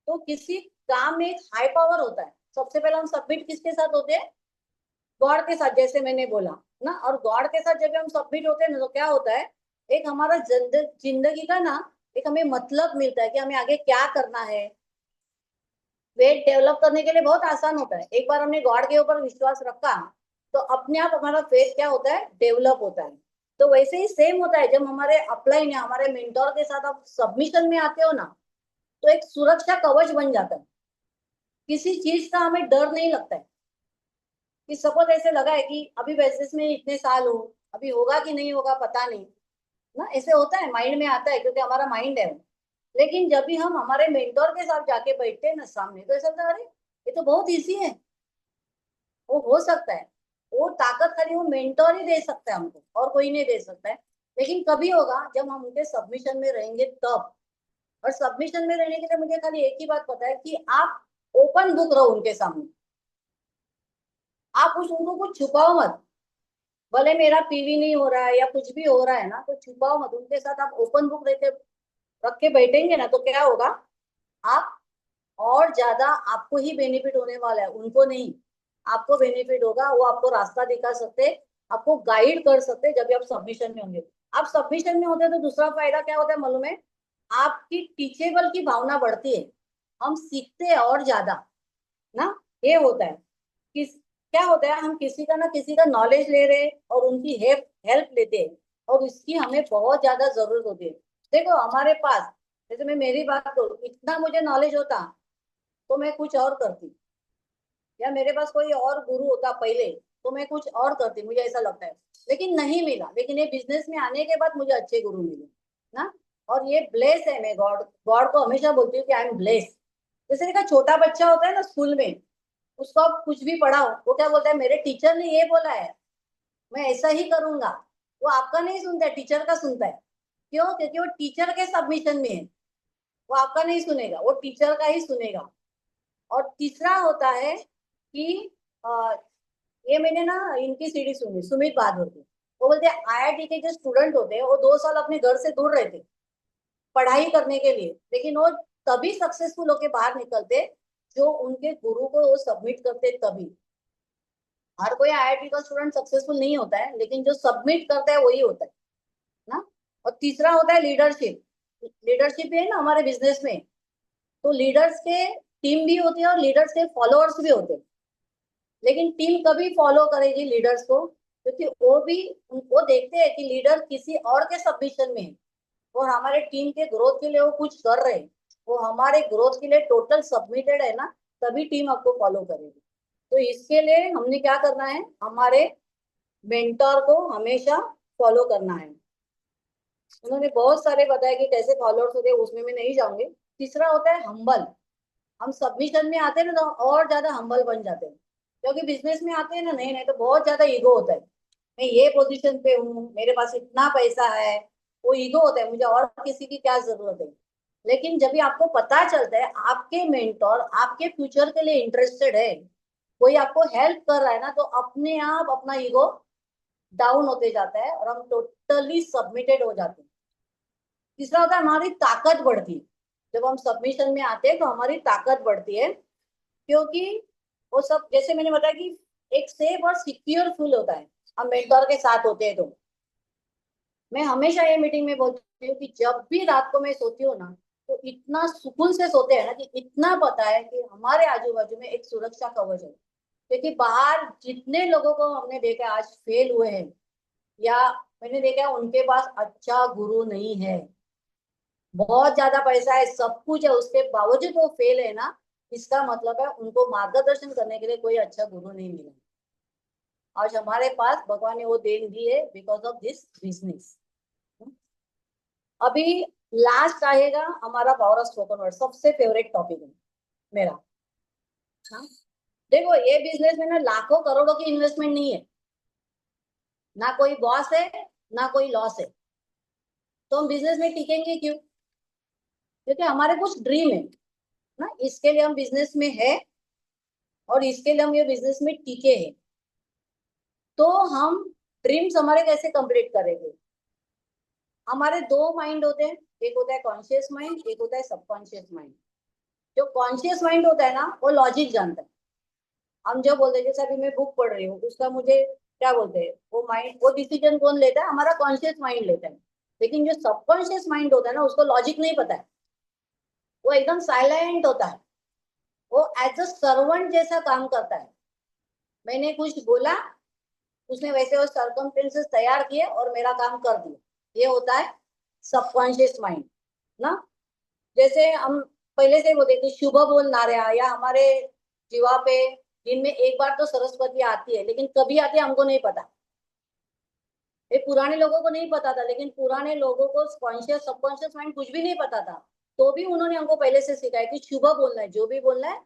तो किसी काम में एक हाई पावर होता है। सबसे पहले हम सबमिट किसके साथ होते हैं, गॉड के साथ, जैसे मैंने बोला ना। और गॉड के साथ जब हम सबमिट होते हैं ना, तो क्या होता है, एक हमारा जिंदगी का ना एक हमें मतलब मिलता है कि हमें आगे क्या करना है। वेट डेवलप करने के लिए बहुत आसान होता है, एक बार हमने गॉड के ऊपर विश्वास रखा तो अपने आप हमारा फेथ क्या होता है, डेवलप होता है। तो वैसे ही सेम होता है, जब हमारे अपलाइन है, हमारे मेंटोर के साथ आप सबमिशन में आते हो ना, तो एक सुरक्षा कवच बन जाता है। किसी चीज का हमें डर नहीं लगता है। कि सपोज ऐसे लगा है कि अभी बिजनेस में इतने साल हो, अभी होगा कि नहीं होगा पता नहीं ना, ऐसे होता है, माइंड में आता है, क्योंकि हमारा माइंड है। लेकिन जब भी हम हमारे मेंटोर के साथ जाके बैठते हैं ना सामने, तो ऐसा लगता है अरे ये तो बहुत इजी है, वो हो सकता है। वो ताकत खाली वो मेंटोर ही दे सकता है हमको, और कोई नहीं दे सकता है। लेकिन कभी होगा जब हम उनके सबमिशन में रहेंगे तब। और सबमिशन में रहने के लिए मुझे खाली एक ही बात पता है कि आप ओपन बुक रहो उनके सामने। आप कुछ उनको कुछ छुपाओ मत। भले मेरा पीवी नहीं हो रहा है या कुछ भी हो रहा है ना, तो छुपाओ मत उनके साथ। आप ओपन बुक रहते रख के बैठेंगे ना, तो क्या होगा, आप और ज्यादा आपको ही बेनिफिट होने वाला है, उनको नहीं। आपको बेनिफिट होगा, वो आपको रास्ता दिखा सकते, आपको गाइड कर सकते जब भी आप सबमिशन में होंगे। आप सबमिशन में होते हैं तो दूसरा फायदा क्या होता है मालूम है, आपकी टीचेबल की भावना बढ़ती है। हम सीखते हैं और ज्यादा ना। ये होता है कि क्या होता है, हम किसी का ना किसी का नॉलेज ले रहे हैं और उनकी हेल्प हेल्प लेते हैं, और इसकी हमें बहुत ज्यादा जरूरत होती है। देखो हमारे पास, जैसे मैं मेरी बात करूँ, इतना मुझे नॉलेज होता तो मैं कुछ और करती, या मेरे पास कोई और गुरु होता पहले तो मैं कुछ और करती, मुझे ऐसा लगता है। लेकिन नहीं मिला, लेकिन ये बिजनेस में आने के बाद मुझे अच्छे गुरु मिले ना। और ये ब्लेस है, मैं गॉड गॉड को हमेशा बोलती हूँ कि आई एम ब्लेस। जैसे देखा, छोटा बच्चा होता है ना स्कूल में, उसको आप कुछ भी पढ़ाओ, वो क्या बोलता है, मेरे टीचर ने ये बोला है, मैं ऐसा ही करूंगा। वो आपका नहीं सुनता है, टीचर का सुनता है। क्यों? क्योंकि वो टीचर के सबमिशन में है। वो आपका नहीं सुनेगा, वो टीचर का ही सुनेगा। और तीसरा होता है कि ये मैंने ना इनकी सीढ़ी सुनी, सुमित बहादुर की। वो बोलते हैं आईआईटी के जो स्टूडेंट होते हैं वो 2 साल अपने घर से दूर रहते पढ़ाई करने के लिए, लेकिन वो तभी सक्सेसफुल होके बाहर निकलते जो उनके गुरु को वो सबमिट करते तभी। हर कोई आईआईटी का स्टूडेंट सक्सेसफुल नहीं होता है, लेकिन जो सबमिट करता है वही होता है ना। और तीसरा होता है लीडरशिप। लीडरशिप भी है ना हमारे बिजनेस में, तो लीडर्स के टीम भी होती है और लीडर्स के फॉलोअर्स भी होते हैं। लेकिन टीम कभी फॉलो करेगी लीडर्स को, क्योंकि वो देखते हैं कि लीडर किसी और के सबमिशन में है और हमारे टीम के ग्रोथ के लिए वो कुछ कर रहे हैं। वो हमारे ग्रोथ के लिए टोटल सबमिटेड है ना, तभी टीम आपको फॉलो करेगी। तो इसके लिए हमने क्या करना है, हमारे मेंटर को हमेशा फॉलो करना है। उन्होंने बहुत सारे बताया कि कैसे फॉलोअर्स होते हैं, उसमें मैं नहीं जाऊंगी। तीसरा होता है हम्बल। हम सबमिशन में आते हैं ना तो और ज्यादा हम्बल बन जाते हैं, क्योंकि बिजनेस में आते हैं ना नहीं नहीं तो बहुत ज्यादा ईगो होता है। मैं ये पोजीशन पे हूँ, मेरे पास इतना पैसा है, वो ईगो होता है, मुझे और किसी की क्या जरूरत है। लेकिन जब भी आपको पता चलता है आपके मेंटोर आपके फ्यूचर के लिए इंटरेस्टेड है, कोई आपको हेल्प कर रहा है ना, तो अपने आप अपना ईगो डाउन होते जाता है और हम टोटली सबमिटेड हो जाते हैं। तीसरा होता है हमारी ताकत बढ़ती है। जब हम सबमिशन में आते हैं तो हमारी ताकत बढ़ती है, क्योंकि वो सब जैसे मैंने बताया कि एक सेफ और सिक्योर फील होता है हम मेंटर के साथ होते हैं। तो मैं हमेशा ये मीटिंग में बोलती हूँ कि जब भी रात को मैं सोती हूँ ना, तो इतना सुकून से सोते हैं ना कि इतना पता है कि हमारे आजू बाजू में एक सुरक्षा कवच है। क्योंकि बाहर जितने लोगों को हमने देखा आज फेल हुए हैं, या मैंने देखा है उनके पास अच्छा गुरु नहीं है, बहुत ज्यादा पैसा है, सब कुछ है, उसके बावजूद वो फेल है ना, इसका मतलब है उनको मार्गदर्शन करने के लिए कोई अच्छा गुरु नहीं मिला। आज हमारे पास भगवान ने वो देन दी है बिकॉज ऑफ दिस बिजनेस। अभी लास्ट आएगा हमारा पावर ऑफ स्पोकन वर्ड, सबसे फेवरेट टॉपिक है मेरा। हाँ, देखो ये बिजनेस में ना लाखों करोड़ों की इन्वेस्टमेंट नहीं है, ना कोई बॉस है ना कोई लॉस है। तो हम बिजनेस में टिकेंगे क्यों? क्योंकि हमारे कुछ ड्रीम है ना, इसके लिए हम बिजनेस में है और इसके लिए हम ये बिजनेस में टिके हैं। तो हम ड्रीम्स हमारे कैसे कंप्लीट करेंगे? हमारे दो माइंड होते हैं, एक होता है कॉन्शियस माइंड, एक होता है सबकॉन्शियस माइंड। जो कॉन्शियस माइंड होता है ना वो लॉजिक जानता है। हम जो बोलते हैं, जैसे अभी मैं बुक पढ़ रही हूँ, उसका मुझे क्या बोलते हैं, वो माइंड, वो डिसीजन कौन लेता है? हमारा कॉन्शियस माइंड लेता है। लेकिन जो सबकॉन्शियस माइंड होता है ना, उसको लॉजिक नहीं पता है, वो एकदम साइलेंट होता है, वो एज अ सर्वेंट जैसा काम करता है। मैंने कुछ बोला, उसने वैसे वो सर्कमस्टेंसेस तैयार किए और मेरा काम कर दिया। ये होता है सबकॉन्शियस माइंड ना। जैसे हम पहले से बोलते कि शुभ बोलणाऱ्या, या हमारे जीवा पे दिन में एक बार तो सरस्वती आती है, लेकिन कभी आती है हमको नहीं पता। ये पुराने लोगों को नहीं पता था, लेकिन पुराने लोगों को कॉन्शियस सबकॉन्शियस माइंड कुछ भी नहीं पता था, तो भी उन्होंने हमको पहले से सिखाया कि शुभ बोलना है, जो भी बोलना है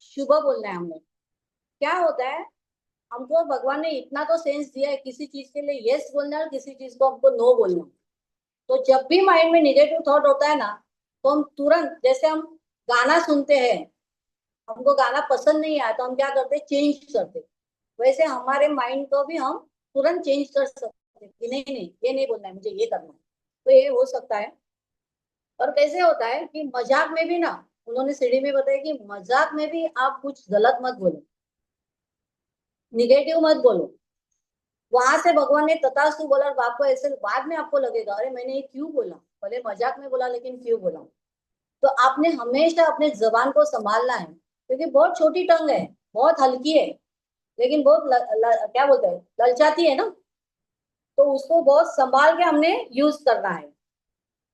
शुभ बोलना है। हमने क्या होता है, हमको भगवान ने इतना तो सेंस दिया है, किसी चीज के लिए यस बोलना है और किसी चीज को हमको नो बोलना। तो जब भी माइंड में निगेटिव थॉट होता है ना, तो हम तुरंत, जैसे हम गाना सुनते हैं, हमको गाना पसंद नहीं आया तो हम क्या करते, चेंज करते। वैसे हमारे माइंड को भी हम तुरंत चेंज कर सकते कि नहीं नहीं ये नहीं बोलना है, मुझे ये करना है। तो ये हो सकता है। और कैसे होता है कि मजाक में भी ना, उन्होंने सीढ़ी में बताया कि मजाक में भी आप कुछ गलत मत बोलो, निगेटिव मत बोलो। वहां से भगवान ने तथास्तु बोला और आपको ऐसे बाद में आपको लगेगा अरे मैंने ये क्यों बोला, भले मजाक में बोला लेकिन क्यों बोला। तो आपने हमेशा अपने जबान को संभालना है, क्योंकि बहुत छोटी टंग है, बहुत हल्की है, लेकिन बहुत क्या बोलते हैं, ललचाती है ना। तो उसको बहुत संभाल के हमने यूज करना है।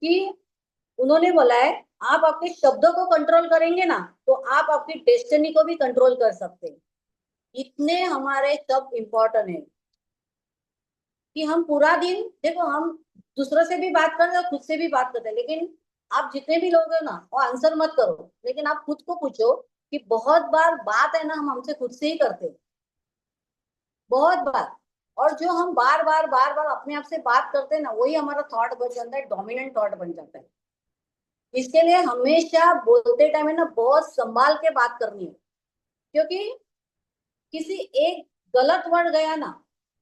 कि उन्होंने बोला है आप आपके शब्दों को कंट्रोल करेंगे ना, तो आप आपकी डेस्टिनी को भी कंट्रोल कर सकते हैं। इतने हमारे शब्द इंपॉर्टेंट है कि हम पूरा दिन, देखो हम दूसरों से भी बात करते हैं खुद से भी बात करते हैं, लेकिन आप जितने भी लोग हो ना वो आंसर मत करो, लेकिन आप खुद को पूछो कि बहुत बार बात है ना हम हमसे खुद से ही करते हैं, बहुत बार। और जो हम बार बार बार बार अपने आप से बात करते हैं ना, वही हमारा थॉट बन जाता है, डोमिनेंट थॉट बन जाता है। इसके लिए हमेशा बोलते टाइम है ना बहुत संभाल के बात करनी है, क्योंकि किसी एक गलत वर्ड गया ना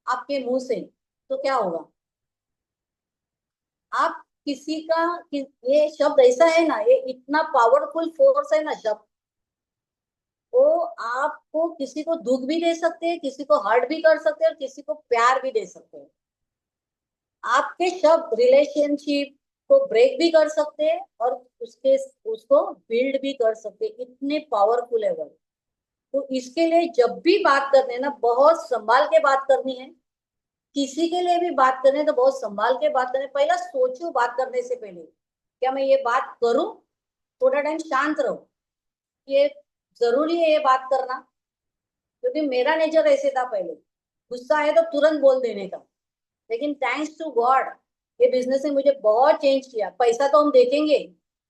आपके मुंह से तो क्या होगा, आप किसी का ये शब्द ऐसा है ना, ये इतना पावरफुल फोर्स है ना शब्द, वो आपको किसी को दुख भी दे सकते हैं, किसी को हर्ट भी कर सकते हैं और किसी को प्यार भी दे सकते हैं। आपके शब्द रिलेशनशिप को ब्रेक भी कर सकते हैं और उसको बिल्ड भी कर सकते हैं, इतने पावरफुल है वो। तो इसके लिए जब भी बात करते हैं ना बहुत संभाल के बात करनी है। किसी के लिए भी बात करने तो बहुत संभाल के बात करें, पहला सोचो बात करने से पहले क्या मैं ये बात करूं थोड़ा टाइम शांत रहो। ये जरूरी है ये बात करना, क्योंकि मेरा नेचर ऐसे था पहले, गुस्सा आए तो तुरंत बोल देने का। लेकिन थैंक्स टू गॉड ये बिजनेस ने मुझे बहुत चेंज किया। पैसा तो हम देखेंगे,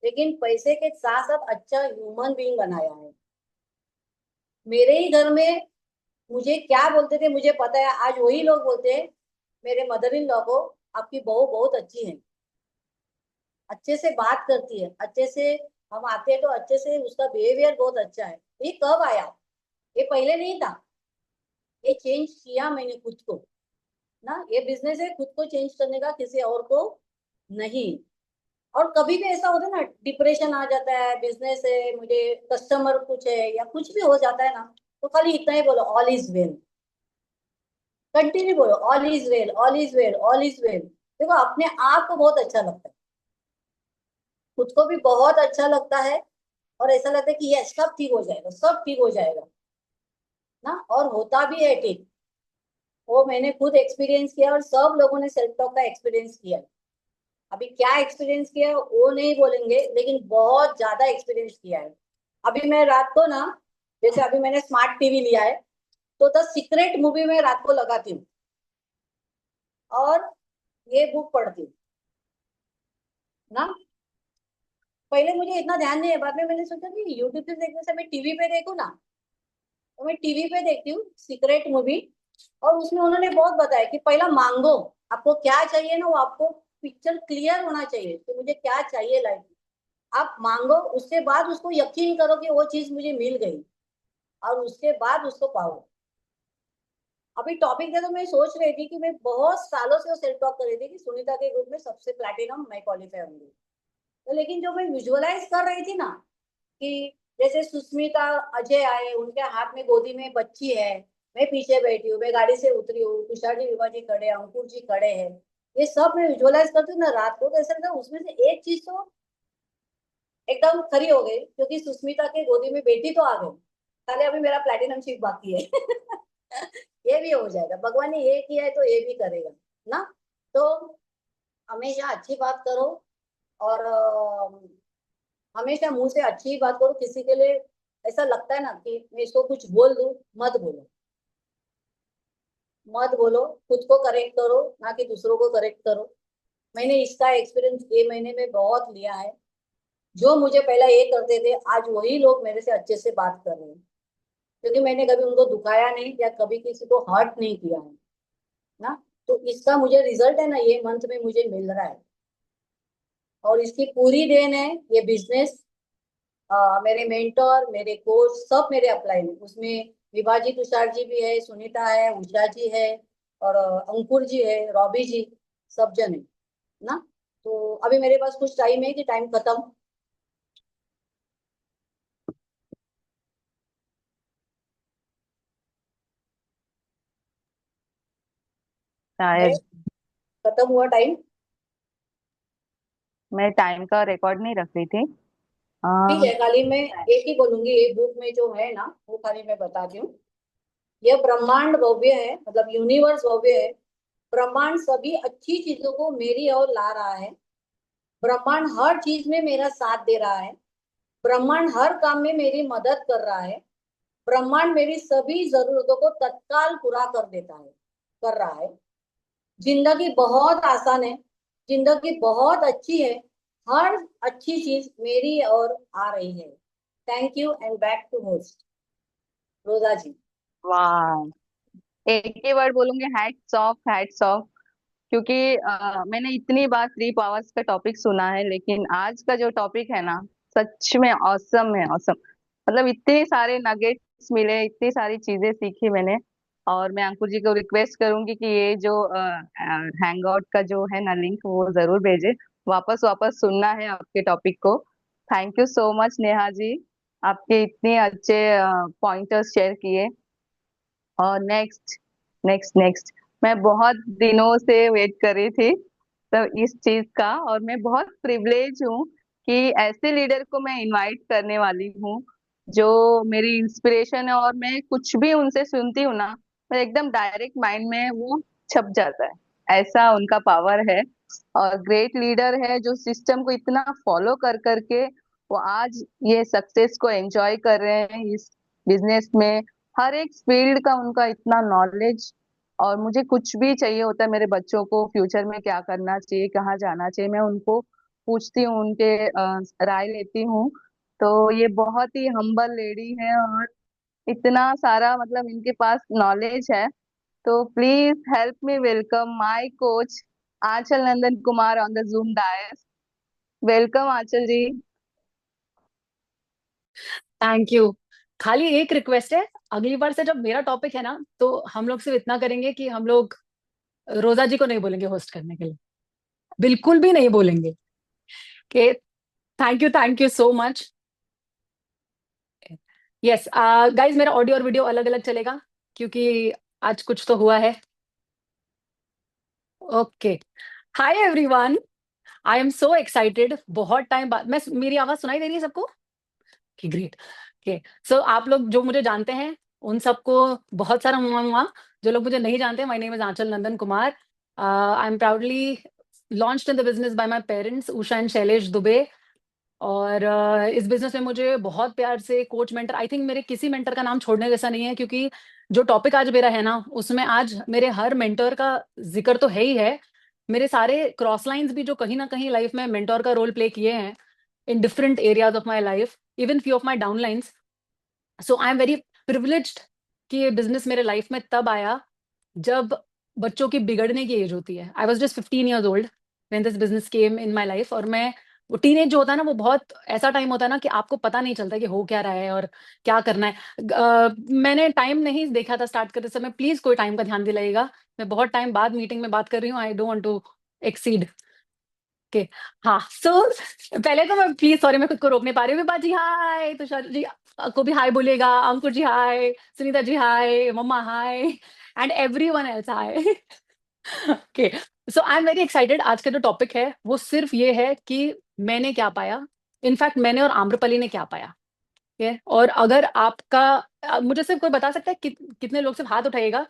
लेकिन पैसे के साथ साथ अच्छा ह्यूमन बीइंग बनाया है। मेरे ही घर में मुझे क्या बोलते थे मुझे पता है, आज वही लोग बोलते हैं मेरे मदर इन लॉ को, आपकी बहू बहुत अच्छी है, अच्छे से बात करती है, अच्छे से हम आते हैं तो अच्छे से उसका बिहेवियर बहुत अच्छा है। ये कब आया? ये पहले नहीं था, ये चेंज किया मैंने खुद को ना। ये बिजनेस है खुद को चेंज करने का, किसी और को नहीं। और कभी भी ऐसा होता है ना, डिप्रेशन आ जाता है, बिजनेस है, मुझे कस्टमर कुछ है या कुछ भी हो जाता है ना, तो खाली इतना ही बोलो, ऑल इज वेल। कंटिन्यू बोलो, all is well, all is well, all is well. देखो अपने आप को बहुत अच्छा लगता है, खुद को भी बहुत अच्छा लगता है, और ऐसा लगता है कि यस सब ठीक हो जाएगा, सब ठीक हो जाएगा ना। और होता भी है ठीक। वो मैंने खुद एक्सपीरियंस किया और सब लोगों ने सेल्फ टॉक का एक्सपीरियंस किया है। अभी क्या एक्सपीरियंस किया है वो नहीं बोलेंगे, लेकिन बहुत ज्यादा एक्सपीरियंस किया है। अभी मैं रात को ना, जैसे अभी मैंने स्मार्ट टीवी लिया है, तो द सीक्रेट मूवी में रात को लगाती हूँ और ये बुक पढ़ती हूँ ना। पहले मुझे इतना ध्यान नहीं है, बाद में मैंने सोचा कि यूट्यूब पे देखने से मैं टीवी पे देखूँ ना, तो मैं टीवी पे देखती हूँ सीक्रेट मूवी। और उसमें उन्होंने बहुत बताया कि पहला मांगो, आपको क्या चाहिए ना, वो आपको पिक्चर क्लियर होना चाहिए कि मुझे क्या चाहिए लाइफ में। आप मांगो, उसके बाद उसको यकीन करो कि वो चीज मुझे मिल गई, और उसके बाद उसको पाओ। अभी टॉपिक थे तो मैं सोच रही थी कि मैं बहुत सालों से सेल्फ टॉक कर रही थी कि सुनीता के ग्रुप में सबसे प्लैटिनम मैं क्वालिफाई होंगी। तो लेकिन जो मैं विजुअलाइज कर रही थी ना, कि जैसे सुष्मिता अजय आए, उनके हाथ में गोदी में बच्ची है, मैं पीछे बैठी हूँ, मैं गाड़ी से उतरी हूँ, तुषार जी विभा जी खड़े हैं, अंकुर जी खड़े हैं, ये सब मैं विजुअलाइज करती हूँ ना रात को, तो ऐसा लगता है उसमें से एक चीज तो एकदम खरी हो गई, क्योंकि सुष्मिता के गोदी में बेटी तो आ गई। खाली अभी मेरा प्लेटिनम शिप बाकी है। ये भी हो जाएगा, भगवान ने ये किया है तो ये भी करेगा ना। तो हमेशा अच्छी बात करो, और हमेशा मुंह से अच्छी ही बात करो। किसी के लिए ऐसा लगता है ना कि मैं इसको कुछ बोल दूं, मत बोलो, मत बोलो। खुद को करेक्ट करो, ना कि दूसरों को करेक्ट करो। मैंने इसका एक्सपीरियंस ये महीने में बहुत लिया है। जो मुझे पहले ये करते थे, आज वही लोग मेरे से अच्छे से बात कर रहे हैं, क्योंकि मैंने कभी उनको दुखाया नहीं या कभी किसी को हर्ट नहीं किया है ना। तो इसका मुझे रिजल्ट है ना, ये मंथ में मुझे मिल रहा है, और इसकी पूरी देन है ये बिजनेस। मेरे मेंटोर, मेरे कोच सब मेरे अप्लाई में, उसमें विभाजी तुषार जी भी है, सुनीता है, उषा जी है, और अंकुर जी है, रॉबी जी, सब जन है ना। तो अभी मेरे पास कुछ टाइम है कि टाइम खत्म। शायद खत्म हुआ टाइम। मैं टाइम का रिकॉर्ड नहीं रख रही थी। ठीक है, खाली मैं एक ही बोलूंगी, एक बुक में जो है ना वो खाली मैं बताती हूँ। यह ब्रह्मांड भव्य है, मतलब यूनिवर्स भव्य है। ब्रह्मांड सभी अच्छी चीजों को मेरी ओर ला रहा है। ब्रह्मांड हर चीज में मेरा साथ दे रहा है। ब्रह्मांड हर काम में मेरी मदद कर रहा है। ब्रह्मांड मेरी सभी जरूरतों को तत्काल पूरा कर देता है, कर रहा है। जिंदगी बहुत आसान है, जिंदगी बहुत अच्छी है। हर अच्छी चीज मेरी ओर आ रही है। Thank you and back to host Roja ji. वाह, एक ही वर्ड बोलूंगी, हैट्स ऑफ, हैट्स ऑफ। क्योंकि मैंने इतनी बार 3 पावर्स का टॉपिक सुना है, लेकिन आज का जो टॉपिक है ना, सच में औसम है, औसम। मतलब इतने सारे नगेट्स मिले, इतनी सारी चीजें सीखी मैंने। और मैं अंकुर जी को रिक्वेस्ट करूंगी कि ये जो हैंग आउट का जो है ना लिंक, वो जरूर भेजे। वापस वापस सुनना है आपके टॉपिक को। Thank you so much Neha ji, आपके इतने अच्छे पॉइंटर्स शेयर किए। और नेक्स्ट, नेक्स्ट, नेक्स्ट, मैं बहुत दिनों से वेट कर रही थी तो इस चीज का, और मैं बहुत प्रिविलेज हूँ कि ऐसे लीडर को मैं इनवाइट करने वाली हूँ जो मेरी इंस्पिरेशन है, और मैं कुछ भी उनसे सुनती हूँ ना, तो एकदम डायरेक्ट माइंड में वो छप जाता है। ऐसा उनका पावर है। और ग्रेट लीडर है जो सिस्टम को इतना फॉलो कर करके वो आज ये सक्सेस को एंजॉय कर रहे हैं इस बिजनेस में। हर एक फील्ड का उनका इतना नॉलेज। और मुझे कुछ भी चाहिए होता है मेरे बच्चों को फ्यूचर में क्या करना चाहिए, कहाँ जाना चाहिए, मैं उनको पूछती हूँ, उनके राय लेती हूँ। तो ये बहुत ही हम्बल लेडी है और इतना सारा मतलब इनके पास नॉलेज है। तो please help me welcome my coach Anchal Nandan Kumar on the zoom dais. Welcome Anchal ji. Thank you. खाली एक रिक्वेस्ट है, अगली बार से जब मेरा टॉपिक है ना, तो हम लोग सिर्फ इतना करेंगे कि हम लोग रोजा जी को नहीं बोलेंगे होस्ट करने के लिए, बिल्कुल भी नहीं बोलेंगे। कि thank you so much. Yes guys, मेरा ऑडियो और वीडियो अलग अलग चलेगा क्योंकि आज कुछ तो हुआ है। Okay, hi everyone, I am so excited. बहुत टाइम बाद मेरी आवाज सुनाई दे रही है सबको? ग्रेट। ओके, सो आप लोग जो मुझे जानते हैं उन सबको बहुत सारा मुआ मुआ। जो लोग मुझे नहीं जानते, my name is Anchal Nandan Kumar. I am proudly launched in the business by my parents Usha and Shailesh Dubey. और इस बिजनेस में मुझे बहुत प्यार से कोच मेंटर, आई थिंक मेरे किसी मेंटर का नाम छोड़ने जैसा नहीं है, क्योंकि जो टॉपिक आज मेरा है ना, उसमें आज मेरे हर मेंटर का जिक्र तो है ही है। मेरे सारे क्रॉस लाइंस भी जो कहीं ना कहीं लाइफ में मेंटर का रोल प्ले किए हैं in different areas of my life, even few of my downlines. So I am very privileged कि ये बिजनेस मेरे लाइफ में तब आया जब बच्चों की बिगड़ने की एज होती है। I was just 15 years old when this business came in my life. और मैं, वो टीनेज जो होता है ना, वो बहुत ऐसा टाइम होता है ना कि आपको पता नहीं चलता कि हो क्या रहा है और क्या करना है। मैंने टाइम नहीं देखा था स्टार्ट करते समय, प्लीज कोई टाइम का ध्यान दिलाइएगा। मैं बहुत टाइम बाद मीटिंग में बात कर रही हूँ, I don't want to exceed. Okay, हाँ। सो पहले तो मैं प्लीज सॉरी, मैं खुद को रोक नहीं पा रही हूँ। विभा जी हाय, तुषार जी को भी हाय बोलिएगा, अंकुर जी हाय, सुनीता जी हाय, मम्मा hi, and everyone else hi. Okay, so I am very excited. आज का जो टॉपिक है वो सिर्फ ये है कि मैंने क्या पाया, इनफैक्ट मैंने और आम्रपली ने क्या पाया। ठीक, और अगर आपका मुझे सिर्फ कोई बता सकता है कितने लोग, सिर्फ हाथ उठाइएगा,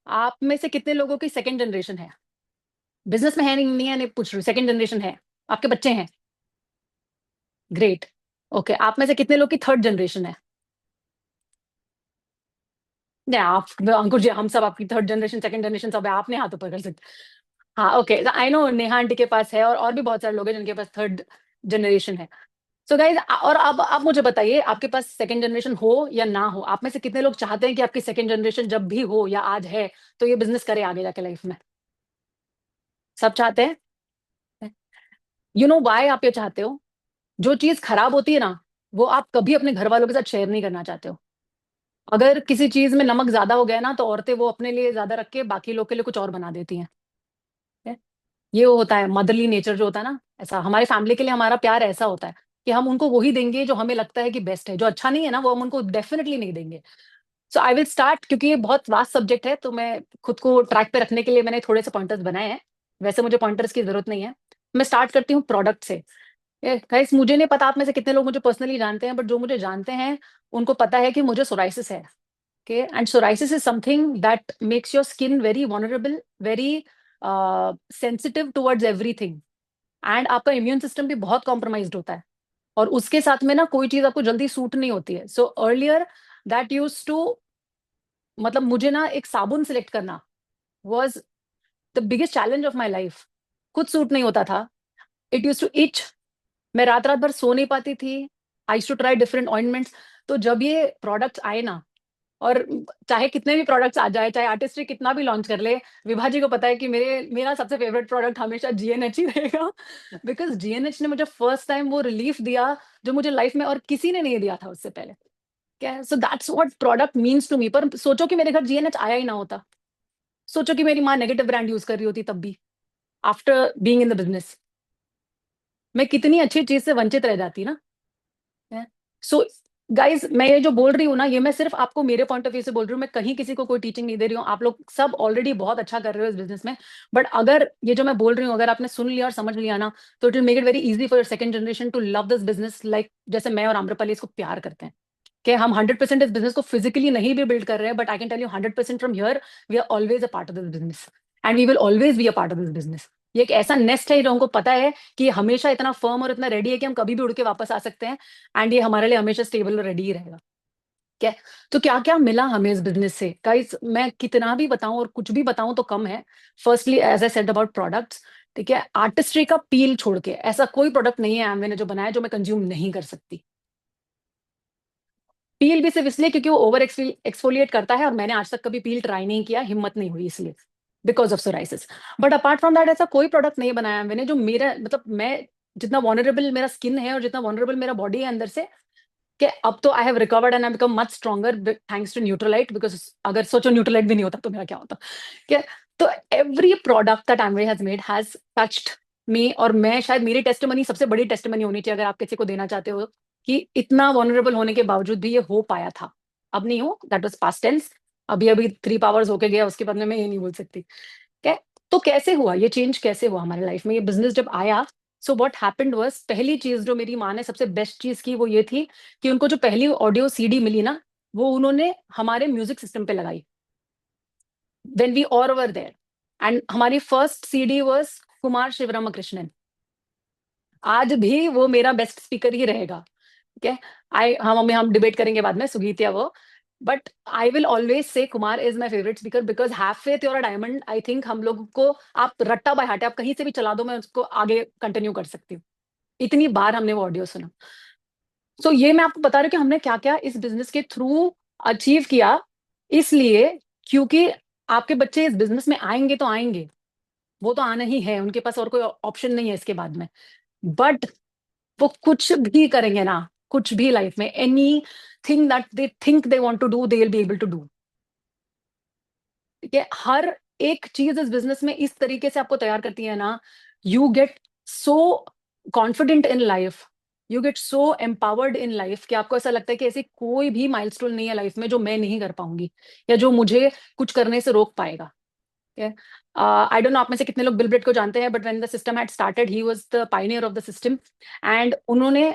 आप में से कितने लोगों की सेकंड जनरेशन है? बिजनेस में है नहीं है, नहीं पूछ रही हूँ, सेकंड जनरेशन है, आपके बच्चे हैं? ग्रेट। ओके, आप में से कितने लोग की थर्ड जनरेशन है? नहीं, आप अंकुर जी, हम सब आपकी थर्ड जनरेशन सेकंड जनरेशन सब है, आपने हाथ ऊपर कर सकते। हाँ okay, I know Neha aunty के पास है, और भी बहुत सारे लोग हैं जिनके पास थर्ड जनरेशन है। सो गाइज, और अब आप मुझे बताइए, आपके पास सेकंड जनरेशन हो या ना हो, आप में से कितने लोग चाहते हैं कि आपकी सेकंड जनरेशन जब भी हो या आज है तो ये बिजनेस करे आगे जाके लाइफ में? सब चाहते हैं। यू नो वाई आप ये चाहते हो? जो चीज खराब होती है ना, वो आप कभी अपने घर वालों के साथ शेयर नहीं करना चाहते हो। अगर किसी चीज में नमक ज्यादा हो गया ना, तो औरतें वो अपने लिए ज्यादा रख के बाकी लोग के लिए कुछ और बना देती हैं। है? ये वो होता है मदरली नेचर जो होता है ना, ऐसा हमारे फैमिली के लिए हमारा प्यार ऐसा होता है कि हम उनको वही देंगे जो हमें लगता है कि बेस्ट है। जो अच्छा नहीं है ना, वो हम उनको डेफिनेटली नहीं देंगे। सो आई विल स्टार्ट, क्योंकि ये बहुत वास्ट सब्जेक्ट है, तो मैं खुद को ट्रैक पे रखने के लिए मैंने थोड़े से पॉइंटर्स बनाए हैं। वैसे मुझे पॉइंटर्स की जरूरत नहीं है। मैं स्टार्ट करती हूँ प्रोडक्ट से। गाइस, मुझे नहीं पता आप में से कितने लोग मुझे पर्सनली जानते हैं, बट जो मुझे जानते हैं उनको पता है कि मुझे सोराइसिस है। Okay, and psoriasis is something that makes your skin very vulnerable, very sensitive towards everything, and आपका इम्यून सिस्टम भी बहुत कॉम्प्रोमाइज्ड होता है। और उसके साथ में ना कोई चीज आपको जल्दी सूट नहीं होती है। So earlier that use to, मतलब मुझे ना एक साबुन सिलेक्ट करना was the biggest challenge of my life. खुद सूट नहीं होता था, इट यूज टू इच, मैं रात रात भर सो नहीं पाती थी। आई टू ट्राई डिफरेंट ऑइंटमेंट्स। तो जब ये प्रोडक्ट्स आए ना, और चाहे कितने भी प्रोडक्ट्स आ जाए, चाहे आर्टिस्ट्री कितना भी लॉन्च कर ले, विभा जी को पता है कि मेरा सबसे फेवरेट प्रोडक्ट हमेशा जीएनएच ही रहेगा। बिकॉज जीएनएच ने मुझे फर्स्ट टाइम वो रिलीफ दिया जो मुझे लाइफ में और किसी ने नहीं दिया था उससे पहले। क्या, so that's what product means to me. पर सोचो कि मेरे घर जीएनएच आया ही ना होता, सोचो कि मेरी माँ नेगेटिव ब्रांड यूज कर रही होती तब भी, after being in the business, मैं कितनी अच्छी चीज से वंचित रह जाती ना। सो गाइज, मैं ये जो बोल रही हूँ ना, ये मैं सिर्फ आपको मेरे पॉइंट ऑफ व्यू से बोल रही हूँ, मैं कहीं किसी को कोई टीचिंग नहीं दे रही हूँ। आप लोग सब ऑलरेडी बहुत अच्छा कर रहे हो इस बिजनेस में। बट अगर ये जो मैं बोल रही हूँ, अगर आपने सुन लिया और समझ लिया ना, तो it will make it very easy for your second generation to love this business, like जैसे मैं और आम्रपाली इसको प्यार करते हैं। कि हम 100% इस बिजनेस को फिजिकली नहीं भी बिल्ड कर रहे हैं, but I can tell you 100% from here we are always a part of this business, and we will always be a part of this business. ये एक ऐसा नेस्ट है, ये लोगों को पता है कि ये हमेशा इतना फर्म और इतना रेडी है कि हम कभी भी उड़ के वापस आ सकते हैं, एंड ये हमारे लिए हमेशा स्टेबल और रेडी ही रहेगा। क्या तो क्या क्या मिला हमें इस बिजनेस से गाइस, मैं कितना भी बताऊं और कुछ भी बताऊं तो कम है। Firstly as I said about products, ठीक है, आर्टिस्ट्री का पील छोड़ के ऐसा कोई प्रोडक्ट नहीं है एमवे ने जो बनाया जो मैं कंज्यूम नहीं कर सकती। पील भी सिर्फ इसलिए क्योंकि वो ओवर एक्सफोलिएट करता है, और मैंने आज तक कभी पील ट्राई नहीं किया, हिम्मत नहीं हुई इसलिए, because of psoriasis. But apart from that ऐसा कोई प्रोडक्ट नहीं बनाया मैंने जो मेरा मतलब मैं जितना वॉनरेबल मेरा स्किन है और जितना वॉनरेबल मेरा बॉडी है अंदर से, कि अब तो I have recovered and I become much stronger thanks to Nutrilite, because अगर सोचो न्यूट्रलाइट भी नहीं होता तो मेरा क्या होता। क्या तो every product that Amway has made has touched me, और मैं शायद मेरी टेस्टिमनी सबसे बड़ी टेस्टिमनी होनी चाहिए अगर आप किसी को देना चाहते हो कि इतना वॉनरेबल होने के बावजूद भी ये हो पाया था। अब नहीं हो, दैट वाज पास्ट टेंस, अभी अभी 3 पावर्स होके गया, उसके बाद में मैं ये नहीं बोल सकती। क्या तो कैसे हुआ ये चेंज, कैसे हुआ हमारे लाइफ में ये बिजनेस जब आया। सो व्हाट हैपेंड वाज, पहली चीज जो मेरी माँ ने सबसे बेस्ट चीज की वो ये थी कि उनको जो पहली ऑडियो सीडी मिली ना, वो उन्होंने हमारे म्यूजिक सिस्टम पे लगाई when we all were there, and हमारी first CD was Kumar Sivaramakrishnan. आज भी वो मेरा बेस्ट स्पीकर ही रहेगा, ठीक है। हम डिबेट करेंगे बाद में, सुगीत या वो, but I will always say Kumar is my favourite speaker because have faith your a diamond. I think हम लोग को आप रट्टा बाय हार्ट आप कहीं से भी चला दो, मैं उसको आगे कंटिन्यू कर सकती हूँ, इतनी बार हमने वो ऑडियो सुना। सो ये मैं आपको बता रही हूँ कि हमने क्या क्या इस बिजनेस के थ्रू अचीव किया, इसलिए क्योंकि आपके बच्चे इस बिजनेस में आएंगे तो आएंगे, वो तो आना ही है, उनके पास और कोई ऑप्शन नहीं है इसके बाद में। बट वो कुछ भी करेंगे ना, कुछ भी लाइफ में, anything that they think they want to do they will be able to do. ठीक है, हर एक चीज इस बिजनेस में इस तरीके से आपको तैयार करती है ना, you get so confident in life, you get so empowered in life कि आपको ऐसा लगता है कि ऐसी कोई भी माइलस्टोन नहीं है लाइफ में जो मैं नहीं कर पाऊंगी या जो मुझे कुछ करने से रोक पाएगा। आई डोंट नो आप में से कितने लोग बिल ब्रेट को जानते हैं, but when the system had started he was the Pioneer of the system, and उन्होंने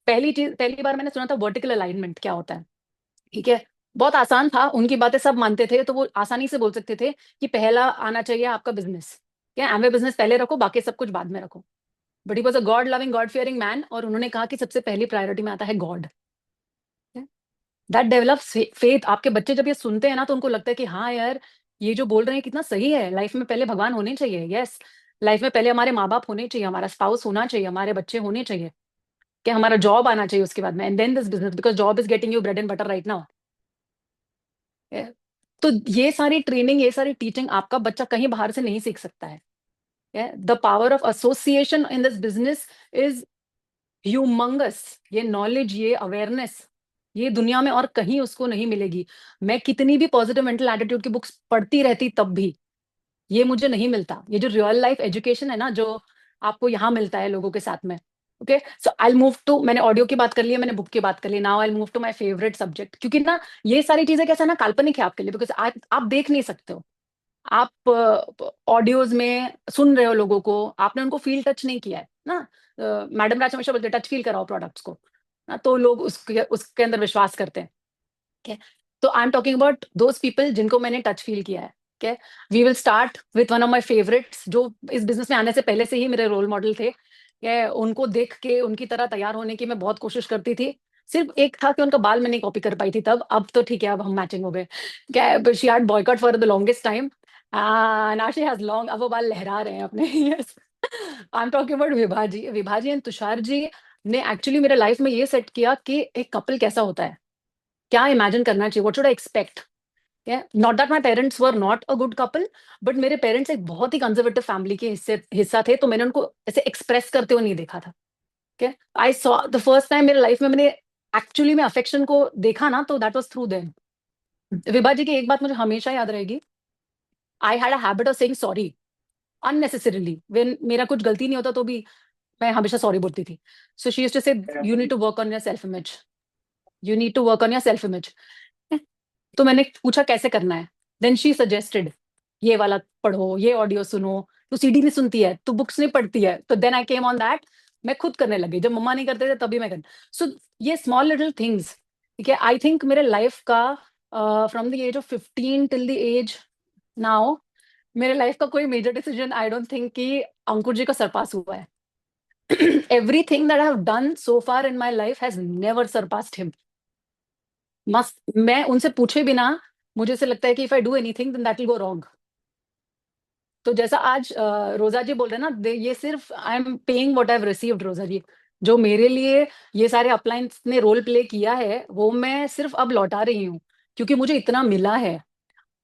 पहली बार मैंने सुना था वर्टिकल अलाइनमेंट क्या होता है, ठीक है। बहुत आसान था, उनकी बातें सब मानते थे, तो वो आसानी से बोल सकते थे कि पहला आना चाहिए आपका बिजनेस, क्या एमवे बिजनेस पहले रखो, बाकी सब कुछ बाद में रखो। But he was a God loving God fearing man, और उन्होंने कहा कि सबसे पहली प्रायोरिटी में आता है गॉड। That develops faith. आपके बच्चे जब ये सुनते हैं ना तो उनको लगता है कि हाँ यार ये जो बोल रहे हैं कितना सही है, लाइफ में पहले भगवान होने चाहिए, यस, लाइफ में पहले हमारे माँ बाप होने चाहिए, हमारा स्पाउस होना चाहिए, हमारे बच्चे होने चाहिए, कि हमारा जॉब आना चाहिए उसके बाद में, and then this business, because job is getting you bread and butter right now. तो ये सारी ट्रेनिंग, ये सारी टीचिंग आपका बच्चा कहीं बाहर से नहीं सीख सकता है। The power of association in this business is humongous. ये नॉलेज, ये अवेयरनेस, ये दुनिया में और कहीं उसको नहीं मिलेगी। मैं कितनी भी पॉजिटिव मेंटल एटीट्यूड की बुक्स पढ़ती रहती तब भी ये मुझे नहीं मिलता। ये जो रियल लाइफ एजुकेशन है ना, जो आपको यहाँ मिलता है लोगों के साथ में। Okay, so I move to, मैंने ऑडियो की बात कर ली है, मैंने बुक की बात कर ली, now I move to my favourite subject, क्योंकि ना ये सारी चीजें कैसा ना काल्पनिक है आपके लिए, बिकॉज आप देख नहीं सकते हो, आप ऑडियोज में सुन रहे हो लोगों को, आपने उनको फील टच नहीं किया है ना। मैडम राज हमेशा बोलते टच फील कराओ प्रोडक्ट्स को ना, तो लोग उसके अंदर विश्वास करते हैं। okay? तो I am talking about those people जिनको मैंने टच फील किया है। okay? We will start with one of my favourites, जो इस बिजनेस में आने से पहले से ही मेरे रोल मॉडल थे। उनको देख के उनकी तरह तैयार होने की मैं बहुत कोशिश करती थी। सिर्फ एक था कि उनका बाल मैं नहीं कॉपी कर पाई थी तब, अब तो ठीक है, अब हम मैचिंग हो गए। क्या she had boycott for the longest time, now she has long, अब वो बाल लहरा रहे हैं अपने। Yes, I am talking about Vibhaji. Vibhaji and Tushar ji ने एक्चुअली मेरे लाइफ में ये सेट किया कि एक कपल कैसा होता है, क्या इमेजिन करना चाहिए, what should I expect. Not that my parents were not a good couple, but मेरे पेरेंट्स एक बहुत ही कंजर्वेटिव फैमिली के हिस्सा थे, तो मैंने उनको ऐसे एक्सप्रेस करते हुए नहीं देखा था। I saw the first time मेरे लाइफ में मैंने एक्चुअली में अफेक्शन को देखा ना, तो that was through them. Vibha ji की एक बात मुझे हमेशा याद रहेगी, I had a habit of saying sorry unnecessarily, when मेरा कुछ गलती नहीं होता तो भी मैं हमेशा सॉरी बोलती थी। So she used to say you need to work on your self image, you need to work on your self image. तो मैंने पूछा कैसे करना है, देन शी सजेस्टेड ये वाला पढ़ो, ये ऑडियो सुनो, तो सीडी नहीं सुनती है, तो बुक्स नहीं पढ़ती है, तो then I came on that, मैं खुद करने लगी, जब मम्मा नहीं करते थे तभी मैं कर। सो ये स्मॉल लिटिल थिंग्स, ठीक है, आई थिंक मेरे लाइफ का from the age of 15 till the age now मेरे लाइफ का कोई major decision I don't think कि अंकुर जी का सरपास हुआ है. Everything that I have done so far in my life has never surpassed him. मस्त मैं उनसे पूछे बिना मुझे ऐसे लगता है कि if I do anything then that will go wrong. तो जैसा आज रोजा जी बोल रहे हैं ना, ये सिर्फ I am paying what I have received. रोजा जी, जो मेरे लिए ये सारे अपलायंस ने रोल प्ले किया है वो मैं सिर्फ अब लौटा रही हूँ क्योंकि मुझे इतना मिला है.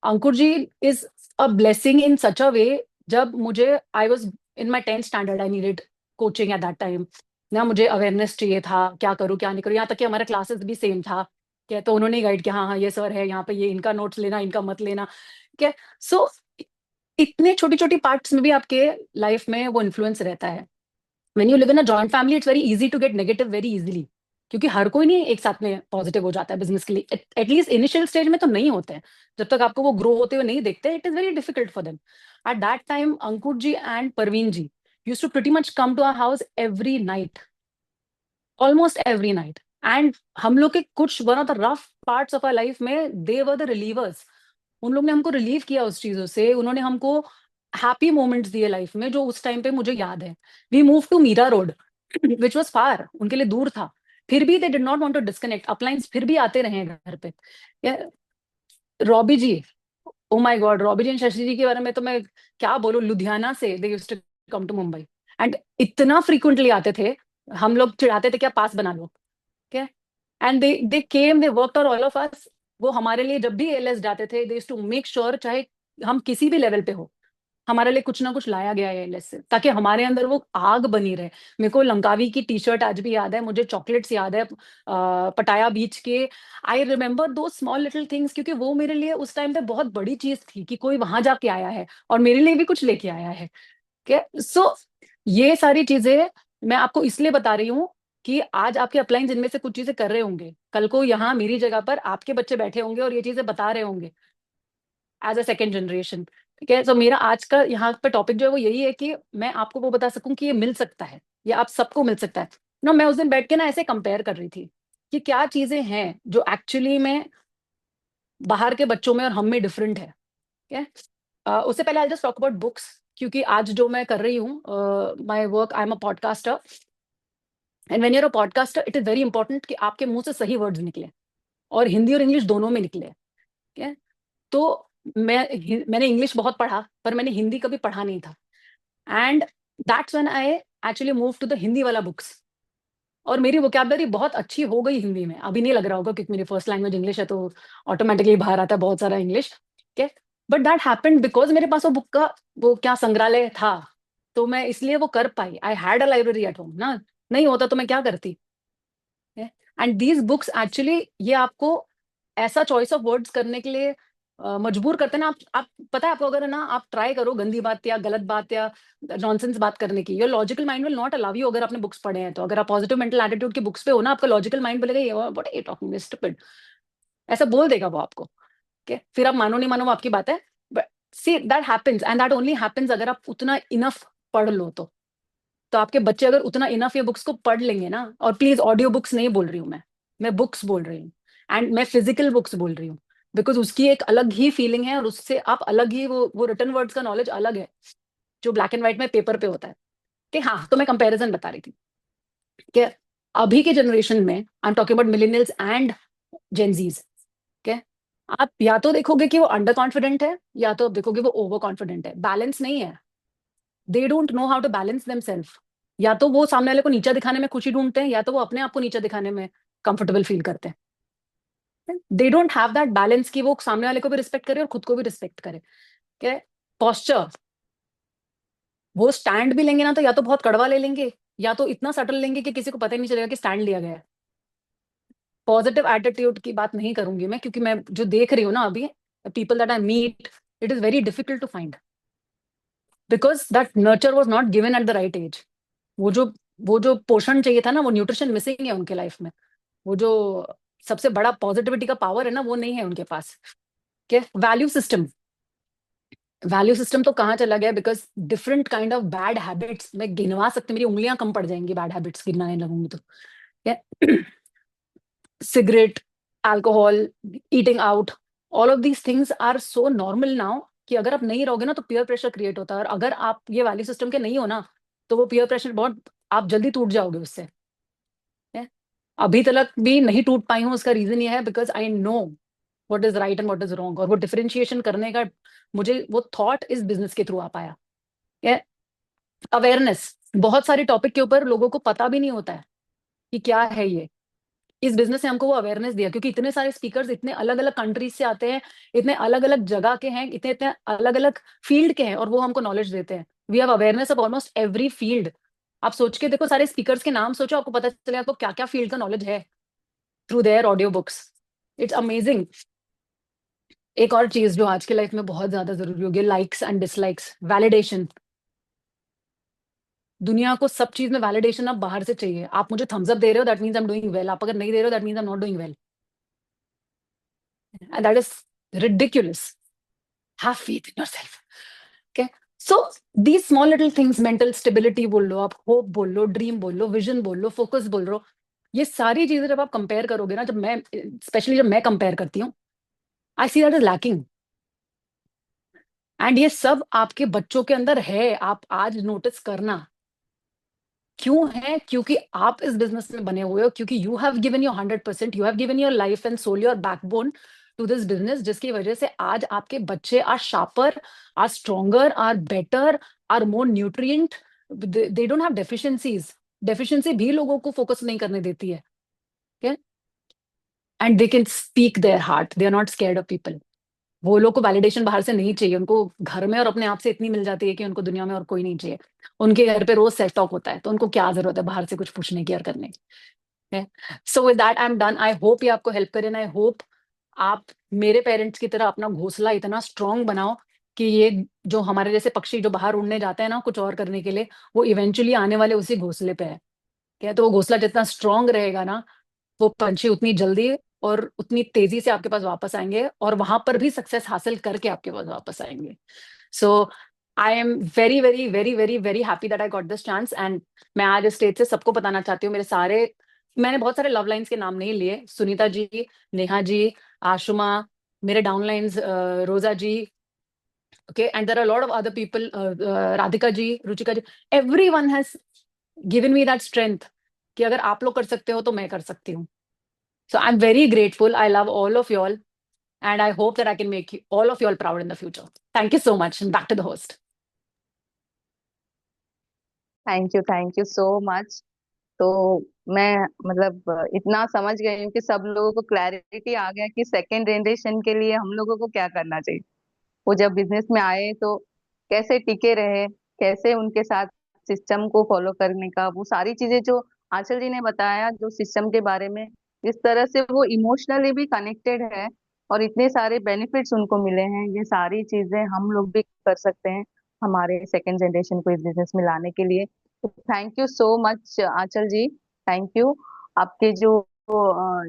अंकुर जी इज अ ब्लेसिंग इन सच अ वे. जब मुझे I was in my 10th standard, I needed coaching eight that time ना. मुझे अवेयरनेस चाहिए था, क्या करूँ क्या नहीं करूँ. यहाँ तक कि हमारा क्लासेस भी सेम था. क्या तो उन्होंने गाइड किया, हाँ हाँ ये सर है यहाँ पे, ये इनका नोट्स लेना, इनका मत लेना. क्या सो इतने छोटी छोटी पार्ट्स में भी आपके लाइफ में वो इन्फ्लुएंस रहता है. When you live in a joint family it's very easy to get negative very easily, क्योंकि हर कोई नहीं एक साथ में पॉजिटिव हो जाता है बिजनेस के लिए. एटलीस्ट इनिशियल स्टेज में तो नहीं होते हैं. जब तक आपको वो ग्रो होते हुए नहीं देखते, it is very difficult for them. At that time Ankur ji and Parveen ji used to pretty much come to our house every night, almost every night. And हम लोग के कुछ one of the rough parts of our life में they were the relievers. उन लोग ने हमको relieve किया उस चीजों से. उन्होंने हमको हैप्पी मोमेंट्स दिए लाइफ में, जो उस टाइम पे मुझे याद है. We move to Meera road which was far, उनके लिए दूर था. फिर भी they did not want to disconnect. अपलाइंस फिर भी आते रहे घर पे. Robbie ji, oh my god, Robbie ji and Shashi ji के बारे में तो मैं क्या बोलूं. लुधियाना से they used to come to Mumbai and इतना फ्रीक्वेंटली आते थे. हम लोग चिढ़ाते थे क्या पास बना लो. क्या and they came, they worked on all of us. वो हमारे लिए जब भी एलएस जाते थे, they used to make sure चाहे हम किसी भी लेवल पे हो, हमारे लिए कुछ ना कुछ लाया गया है एलएस से, ताकि हमारे अंदर वो आग बनी रहे. मेरे को लंकावी की टी शर्ट आज भी याद है, मुझे चॉकलेट्स याद है पटाया बीच के. आई रिमेम्बर दो स्मॉल लिटिल थिंग्स, क्योंकि वो मेरे लिए उस टाइम पे बहुत बड़ी चीज थी कि कोई वहां जाके आया है और मेरे लिए भी कुछ लेके आया है. सो ये सारी चीजें मैं आपको इसलिए बता रही हूँ कि आज आपके अपलाइंस इनमें से कुछ चीजें कर रहे होंगे, कल को यहाँ मेरी जगह पर आपके बच्चे बैठे होंगे और ये चीजें बता रहे होंगे एज अ सेकेंड जनरेशन. ठीक है, तो मेरा आज का यहाँ पे टॉपिक जो है वो यही है कि मैं आपको वो बता सकूं कि ये मिल सकता है, ये आप सबको मिल सकता है ना. मैं उस दिन बैठ के ना ऐसे कंपेयर कर रही थी कि क्या चीजें हैं जो एक्चुअली में बाहर के बच्चों में और हम में डिफरेंट है. ठीक है, उससे पहले I just talk about books, क्योंकि आज जो मैं कर रही हूँ my work, I am a podcaster. And when you are a podcaster it is very important कि आपके मुंह से सही वर्ड्स निकले, और हिंदी और इंग्लिश दोनों में निकले. ठीक है, तो मैंने इंग्लिश बहुत पढ़ा पर मैंने हिंदी कभी पढ़ा नहीं था. And that's when I actually move to the Hindi वाला बुक्स. और मेरी वोकैबुलरी बहुत अच्छी हो गई हिंदी में. अभी नहीं लग रहा होगा क्योंकि मेरी फर्स्ट लैंग्वेज इंग्लिश है, तो ऑटोमेटिकली बाहर आता है बहुत सारा इंग्लिश. ठीक है, बट दैट हैपेंड बिकॉज मेरे पास वो बुक का वो क्या संग्रहालय था, तो मैं इसलिए वो कर पाई. I had a library at home ना. नहीं होता तो मैं क्या करती. एंड दीज बुक्स एक्चुअली ये आपको ऐसा चॉइस ऑफ वर्ड्स करने के लिए मजबूर करते हैं ना. आप पता है आपको, अगर है ना आप ट्राई करो गंदी बात या गलत बात या नॉनसेंस बात करने की, your logical mind will not allow you. अगर आपने बुक्स पढ़े हैं तो, अगर आप पॉजिटिव मेंटल एटीट्यूड के बुक्स पे हो ना, आपका लॉजिकल माइंड बोलेगा ये what are you talking stupid, ऐसा बोल देगा वो आपको. okay? फिर आप मानो नहीं मानो वो आपकी बात है. But see that happens, and that only happens अगर आप उतना इनफ पढ़ लो तो आपके बच्चे अगर उतना इनफ ये बुक्स को पढ़ लेंगे ना. और प्लीज ऑडियो बुक्स नहीं बोल रही हूँ मैं बुक्स बोल रही हूँ. एंड मैं फिजिकल बुक्स बोल रही हूँ, बिकॉज उसकी एक अलग ही फीलिंग है और उससे आप अलग ही वो रिटन वर्ड्स का नॉलेज अलग है जो ब्लैक एंड व्हाइट में पेपर पे होता है. कि हाँ, तो मैं कंपैरिजन बता रही थी कि अभी के जनरेशन में, आई am talking about millennials and Gen Zs. आप या तो देखोगे कि वो अंडर कॉन्फिडेंट है, या तो देखोगे वो ओवर कॉन्फिडेंट है. बैलेंस नहीं है. They don't know how to balance themselves. या तो वो सामने वाले को नीचा दिखाने में खुशी ढूंढते हैं, या तो वो अपने आप को नीचा दिखाने में कंफर्टेबल फील करते हैं. दे डोंट हैव दैट बैलेंस कि वो सामने वाले को भी रिस्पेक्ट करे और खुद को भी रिस्पेक्ट करे. क्या पॉस्चर, वो स्टैंड भी लेंगे ना तो या तो बहुत कड़वा ले लेंगे, या तो इतना सटल लेंगे कि किसी को पता ही नहीं चलेगा कि स्टैंड लिया गया है. पॉजिटिव एटीट्यूड की बात नहीं करूंगी मैं, क्योंकि मैं जो देख रही हूँ ना अभी, people that I meet, it is very difficult to find, because that nurture was not given at the right age. वो जो पोषण चाहिए था ना, वो न्यूट्रिशन मिसिंग है उनके लाइफ में. वो जो सबसे बड़ा पॉजिटिविटी का पावर है ना, वो नहीं है उनके पास. क्या वैल्यू सिस्टम तो कहाँ चला गया, because different kind of bad habits मैं गिनवा सकती, मेरी उंगलियां कम पड़ जाएंगी बैड हैबिट्स गिनवाने लगूंगी तो. cigarette, alcohol, eating out, all of these things are so normal now कि अगर आप नहीं रहोगे ना तो पीयर प्रेशर क्रिएट होता है, और अगर आप ये वैल्यू सिस्टम के नहीं हो ना तो वो पीयर प्रेशर बहुत, आप जल्दी टूट जाओगे उससे। है? अभी तक भी नहीं टूट पाई हूँ, उसका रीजन ये है because I know what is right and what is wrong, और वो डिफरेंशिएशन करने का मुझे वो थॉट इस बिजनेस के थ्रू आ पाया। अवेयरनेस, बहुत सारे टॉपिक के ऊपर लोगों को पता भी नहीं होता है कि क्या है ये। इस बिजनेस ने हमको वो अवेयरनेस दिया, क्योंकि इतने सारे स्पीकर्स इतने अलग अलग कंट्रीज से आते हैं, इतने अलग अलग जगह के हैं, इतने इतने अलग अलग फील्ड के हैं, और वो हमको नॉलेज देते हैं। We have awareness of almost every field. आप सोच के देखो, सारे स्पीकर्स के नाम सोचो, आपको पता चले आपको क्या क्या फील्ड का नॉलेज है through their audio books. It's amazing. एक और चीज जो आज के लाइफ में बहुत ज्यादा जरूरी होगी, लाइक्स एंड डिसलाइक्स, वैलिडेशन। दुनिया को सब चीज में वैलिडेशन अब बाहर से चाहिए। आप मुझे थम्स अप दे रहे हो, that means I am doing well. आप अगर नहीं दे रहे हो, that means I am not doing well, and that is ridiculous. Have faith in yourself. Okay, so these small little things, mental stability बोल लो आप, hope बोल लो, dream बोल लो, vision बोल लो, focus बोल लो, ये सारी चीजें जब आप कंपेयर करोगे ना, जब मैं स्पेशली जब मैं कंपेयर करती हूँ, I see that is lacking. And ये सब आपके बच्चों के अंदर है, आप आज नोटिस करना। क्यों है? क्योंकि आप इस बिजनेस में बने हुए हो, क्योंकि you have given your 100%, you have given your life and soul, your backbone to this business, जिसकी वजह से आज आपके बच्चे are sharper, are stronger, are better, are more nutrient. They don't have deficiencies. Deficiency भी लोगों को फोकस नहीं करने देती है। And they can speak their heart, they are not scared of people. वो लोग को वैलिडेशन बाहर से नहीं चाहिए, उनको घर में और अपने आप से इतनी मिल जाती है कि उनको दुनिया में और कोई नहीं चाहिए। उनके घर पे रोज सेल्फ टॉक होता है, तो उनको क्या जरूरत है बाहर से कुछ पूछने की और करने की। So with that I am done. I hope ये आपको हेल्प करे, आई होप आप मेरे पेरेंट्स की तरह अपना घोंसला इतना स्ट्रांग बनाओ कि ये जो हमारे जैसे पक्षी जो बाहर उड़ने जाते हैं ना कुछ और करने के लिए, वो इवेंचुअली आने वाले उसी घोंसले पे है। क्या तो वो घोंसला जितना स्ट्रांग रहेगा ना, वो पंछी उतनी जल्दी और उतनी तेजी से आपके पास वापस आएंगे, और वहां पर भी सक्सेस हासिल करके आपके पास वापस आएंगे। So I am very very very very very happy that I got this chance. And मैं आज इस स्टेज से सबको बताना चाहती हूँ, मैंने बहुत सारे लव लाइन्स के नाम नहीं लिए, सुनीता जी, नेहा जी, आशुमा, मेरे डाउनलाइंस रोजा जी, okay, and there are a lot of other people, Radhika ji, Ruchika ji, everyone has given me that strength कि अगर आप लोग कर सकते हो तो मैं कर सकती हूँ। So I'm very grateful. I love all of y'all, and I hope that I can make all of y'all proud in the future. Thank you so much, and back to the host. Thank you so much. तो मैं मतलब इतना समझ गई हूँ कि सब लोगों को क्लैरिटी आ गया कि सेकेंड जनरेशन के लिए हम लोगों को क्या करना चाहिए। वो जब बिजनेस में आए तो कैसे टिके रहे, कैसे उनके साथ सिस्टम को फॉलो करने का, वो सारी चीजें जो आंचल जी ने बताया जो सिस्टम के बारे में, इस तरह से वो इमोशनली भी कनेक्टेड है और इतने सारे बेनिफिट्स उनको मिले हैं। ये सारी चीजें हम लोग भी कर सकते हैं हमारे सेकेंड जनरेशन को इस बिजनेस में लाने के लिए। तो thank you so much Anchal ji, thank you. आपके जो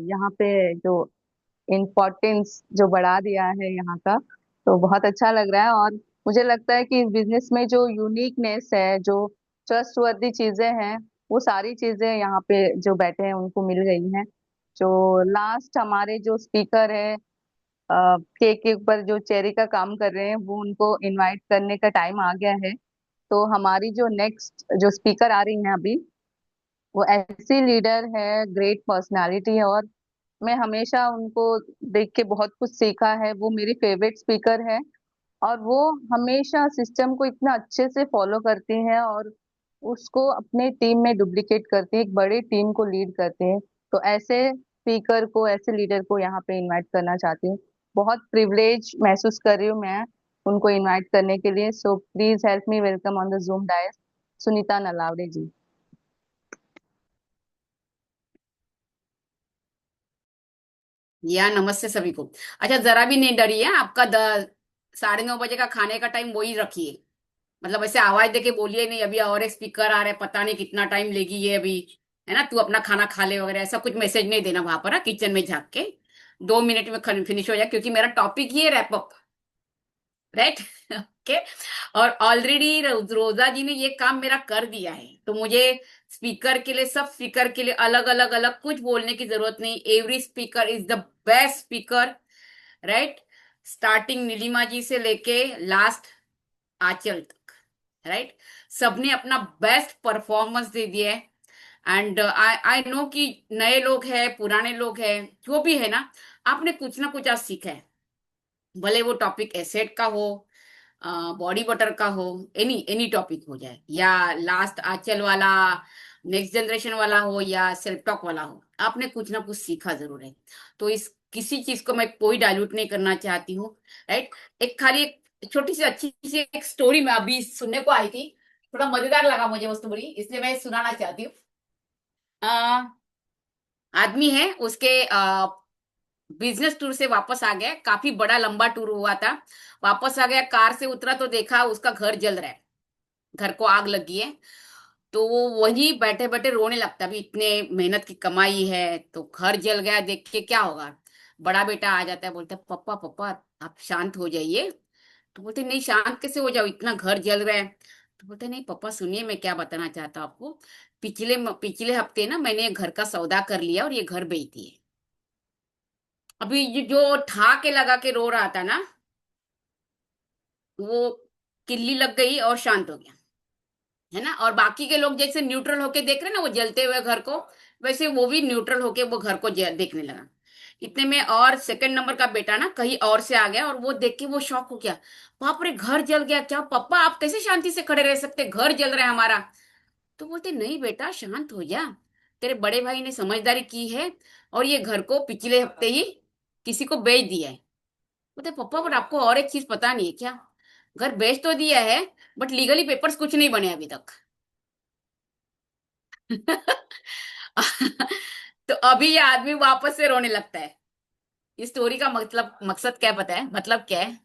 यहाँ पे जो इम्पोर्टेंस जो बढ़ा दिया है यहाँ का, तो बहुत अच्छा लग रहा है। और मुझे लगता है कि इस बिजनेस में जो यूनिकनेस है, जो ट्रस्टवर्दी चीजें हैं, वो सारी चीजें यहाँ पे जो बैठे हैं उनको मिल गई हैं। जो लास्ट हमारे जो स्पीकर है केक के ऊपर जो चेरी का काम कर रहे हैं, वो उनको इनवाइट करने का टाइम आ गया है। तो हमारी जो नेक्स्ट जो स्पीकर आ रही है अभी, वो ऐसी लीडर है, ग्रेट पर्सनालिटी है, और मैं हमेशा उनको देख के बहुत कुछ सीखा है। वो मेरी फेवरेट स्पीकर है और वो हमेशा सिस्टम को इतना अच्छे से फॉलो करती हैं और उसको अपने टीम में डुप्लीकेट करती है, एक बड़ी टीम को लीड करती है। तो ऐसे स्पीकर को, ऐसे लीडर को यहाँ पे इनवाइट करना चाहती हूँ। बहुत प्रिविलेज महसूस कर रही हूँ मैं उनको इनवाइट करने के लिए। So please help me welcome on the zoom dais Sunita Nalawade ji. या नमस्ते सभी को। अच्छा, जरा भी नहीं डरिए, आपका 9:30 बजे का खाने का टाइम वही रखिए। मतलब ऐसे आवाज देके बोलिए नहीं अभी और एक स्पीकर आ रहा है, पता नहीं कितना टाइम लेगी ये अभी, है ना, तू अपना खाना खा ले वगैरह, ऐसा कुछ मैसेज नहीं देना वहां पर किचन में झाँक के। 2 मिनट में फिनिश हो जाए, क्योंकि मेरा टॉपिक ये रैप अप, राइट। ओके। और ऑलरेडी रोजा जी ने ये काम मेरा कर दिया है, तो मुझे स्पीकर के लिए, सब स्पीकर के लिए अलग अलग अलग कुछ बोलने की जरूरत नहीं। Every speaker is the best speaker, right. Starting Neelima ji से लेके लास्ट आंचल तक, राइट, सबने अपना बेस्ट परफॉर्मेंस दे दिया है। एंड आई आई नो कि नए लोग हैं, पुराने लोग हैं, जो भी है ना, आपने कुछ ना कुछ आज सीखा है। भले वो टॉपिक एसेट का हो, बॉडी बटर का हो, एनी एनी टॉपिक हो जाए, या लास्ट आंचल वाला, नेक्स्ट जनरेशन वाला हो, या सेल्फ टॉक वाला हो, आपने कुछ ना कुछ सीखा जरूर है। तो इस किसी चीज को मैं कोई डाइल्यूट नहीं करना चाहती हूँ, राइट। एक खाली एक छोटी सी अच्छी सी एक स्टोरी में अभी सुनने को आई थी, थोड़ा मजेदार लगा मुझे वो स्टोरी, इसलिए मैं सुनाना चाहती हूँ। आदमी है, उसके बिजनेस टूर से वापस आ गया, काफी बड़ा लंबा टूर हुआ था। वापस आ गया, कार से उतरा तो देखा उसका घर जल रहा है, घर को आग लगी है। तो वो वही बैठे बैठे रोने लगता, अभी इतने मेहनत की कमाई है तो घर जल गया, देख के क्या होगा। बड़ा बेटा आ जाता है, बोलता है पप्पा पप्पा आप शांत हो जाइए। तो बोलते नहीं शांत कैसे हो जाओ, इतना घर जल रहा है। तो बोलते नहीं पप्पा सुनिए, मैं क्या बताना चाहता हूँ आपको। पिछले पिछले हफ्ते ना मैंने घर का सौदा कर लिया और ये घर बेचती है। अभी ये जो ठा के लगा के रो रहा था ना, वो किल्ली लग गई और शांत हो गया, है ना। और बाकी के लोग जैसे न्यूट्रल होके देख रहे हैं ना वो जलते हुए घर को, वैसे वो भी न्यूट्रल होके वो घर को देखने लगा। इतने में और सेकंड नंबर का बेटा ना कहीं और से आ गया, और वो देख के वो शॉक हो गया, बाप रे घर जल गया क्या पप्पा, आप कैसे शांति से खड़े रह सकते, घर जल रहा है हमारा। तो बोलते नहीं बेटा शांत हो जा, तेरे बड़े भाई ने समझदारी की है और ये घर को पिछले हफ्ते ही किसी को बेच दिया है। बोलते पप्पा पर आपको और एक चीज पता नहीं है क्या, घर बेच तो दिया है बट लीगली पेपर्स कुछ नहीं बने अभी तक। तो अभी ये आदमी वापस से रोने लगता है। इस स्टोरी का मतलब मकसद क्या पता है, मतलब क्या है,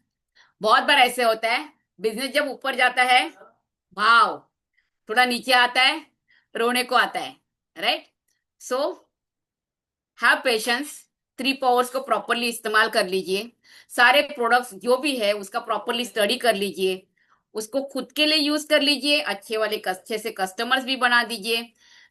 बहुत बार ऐसे होता है, बिजनेस जब ऊपर जाता है भाव, थोड़ा नीचे आता है रोने को आता है, right. So have patience, three powers को प्रॉपरली इस्तेमाल कर लीजिए, सारे प्रोडक्ट्स जो भी है उसका प्रॉपरली स्टडी कर लीजिए, उसको खुद के लिए यूज कर लीजिए, अच्छे से कस्टमर्स भी बना दीजिए,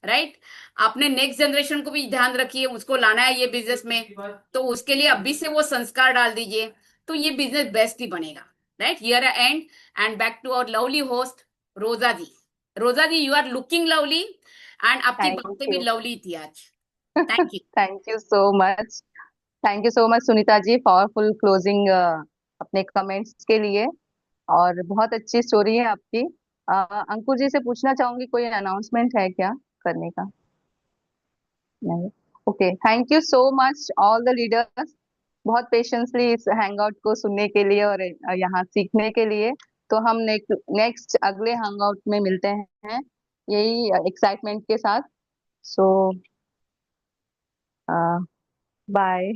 राइट। आपने नेक्स्ट जनरेशन को भी ध्यान रखिए, उसको लाना है ये बिजनेस में, तो उसके लिए अभी से वो संस्कार डाल दीजिए, तो ये बिजनेस बेस्ट ही बनेगा, right. Here and and back to our lovely host Roja ji. Roja ji you are looking lovely and आपकी थैंक बातें भी यू। लवली थी आज। Thank you. Thank you so much. Thank you so much Sunita ji, powerful closing अपने comments के लिए। और बहुत अच्छी स्टोरी है आपकी। अंकुर जी से पूछना चाहूंगी, कोई अनाउंसमेंट है क्या करने का? नहीं। Okay, thank you so much all the leaders, बहुत पेशेंसली इस हैंगआउट को सुनने के लिए और यहाँ सीखने के लिए। तो हम नेक्स्ट अगले हैंगआउट में मिलते हैं यही एक्साइटमेंट के साथ। सो बाय।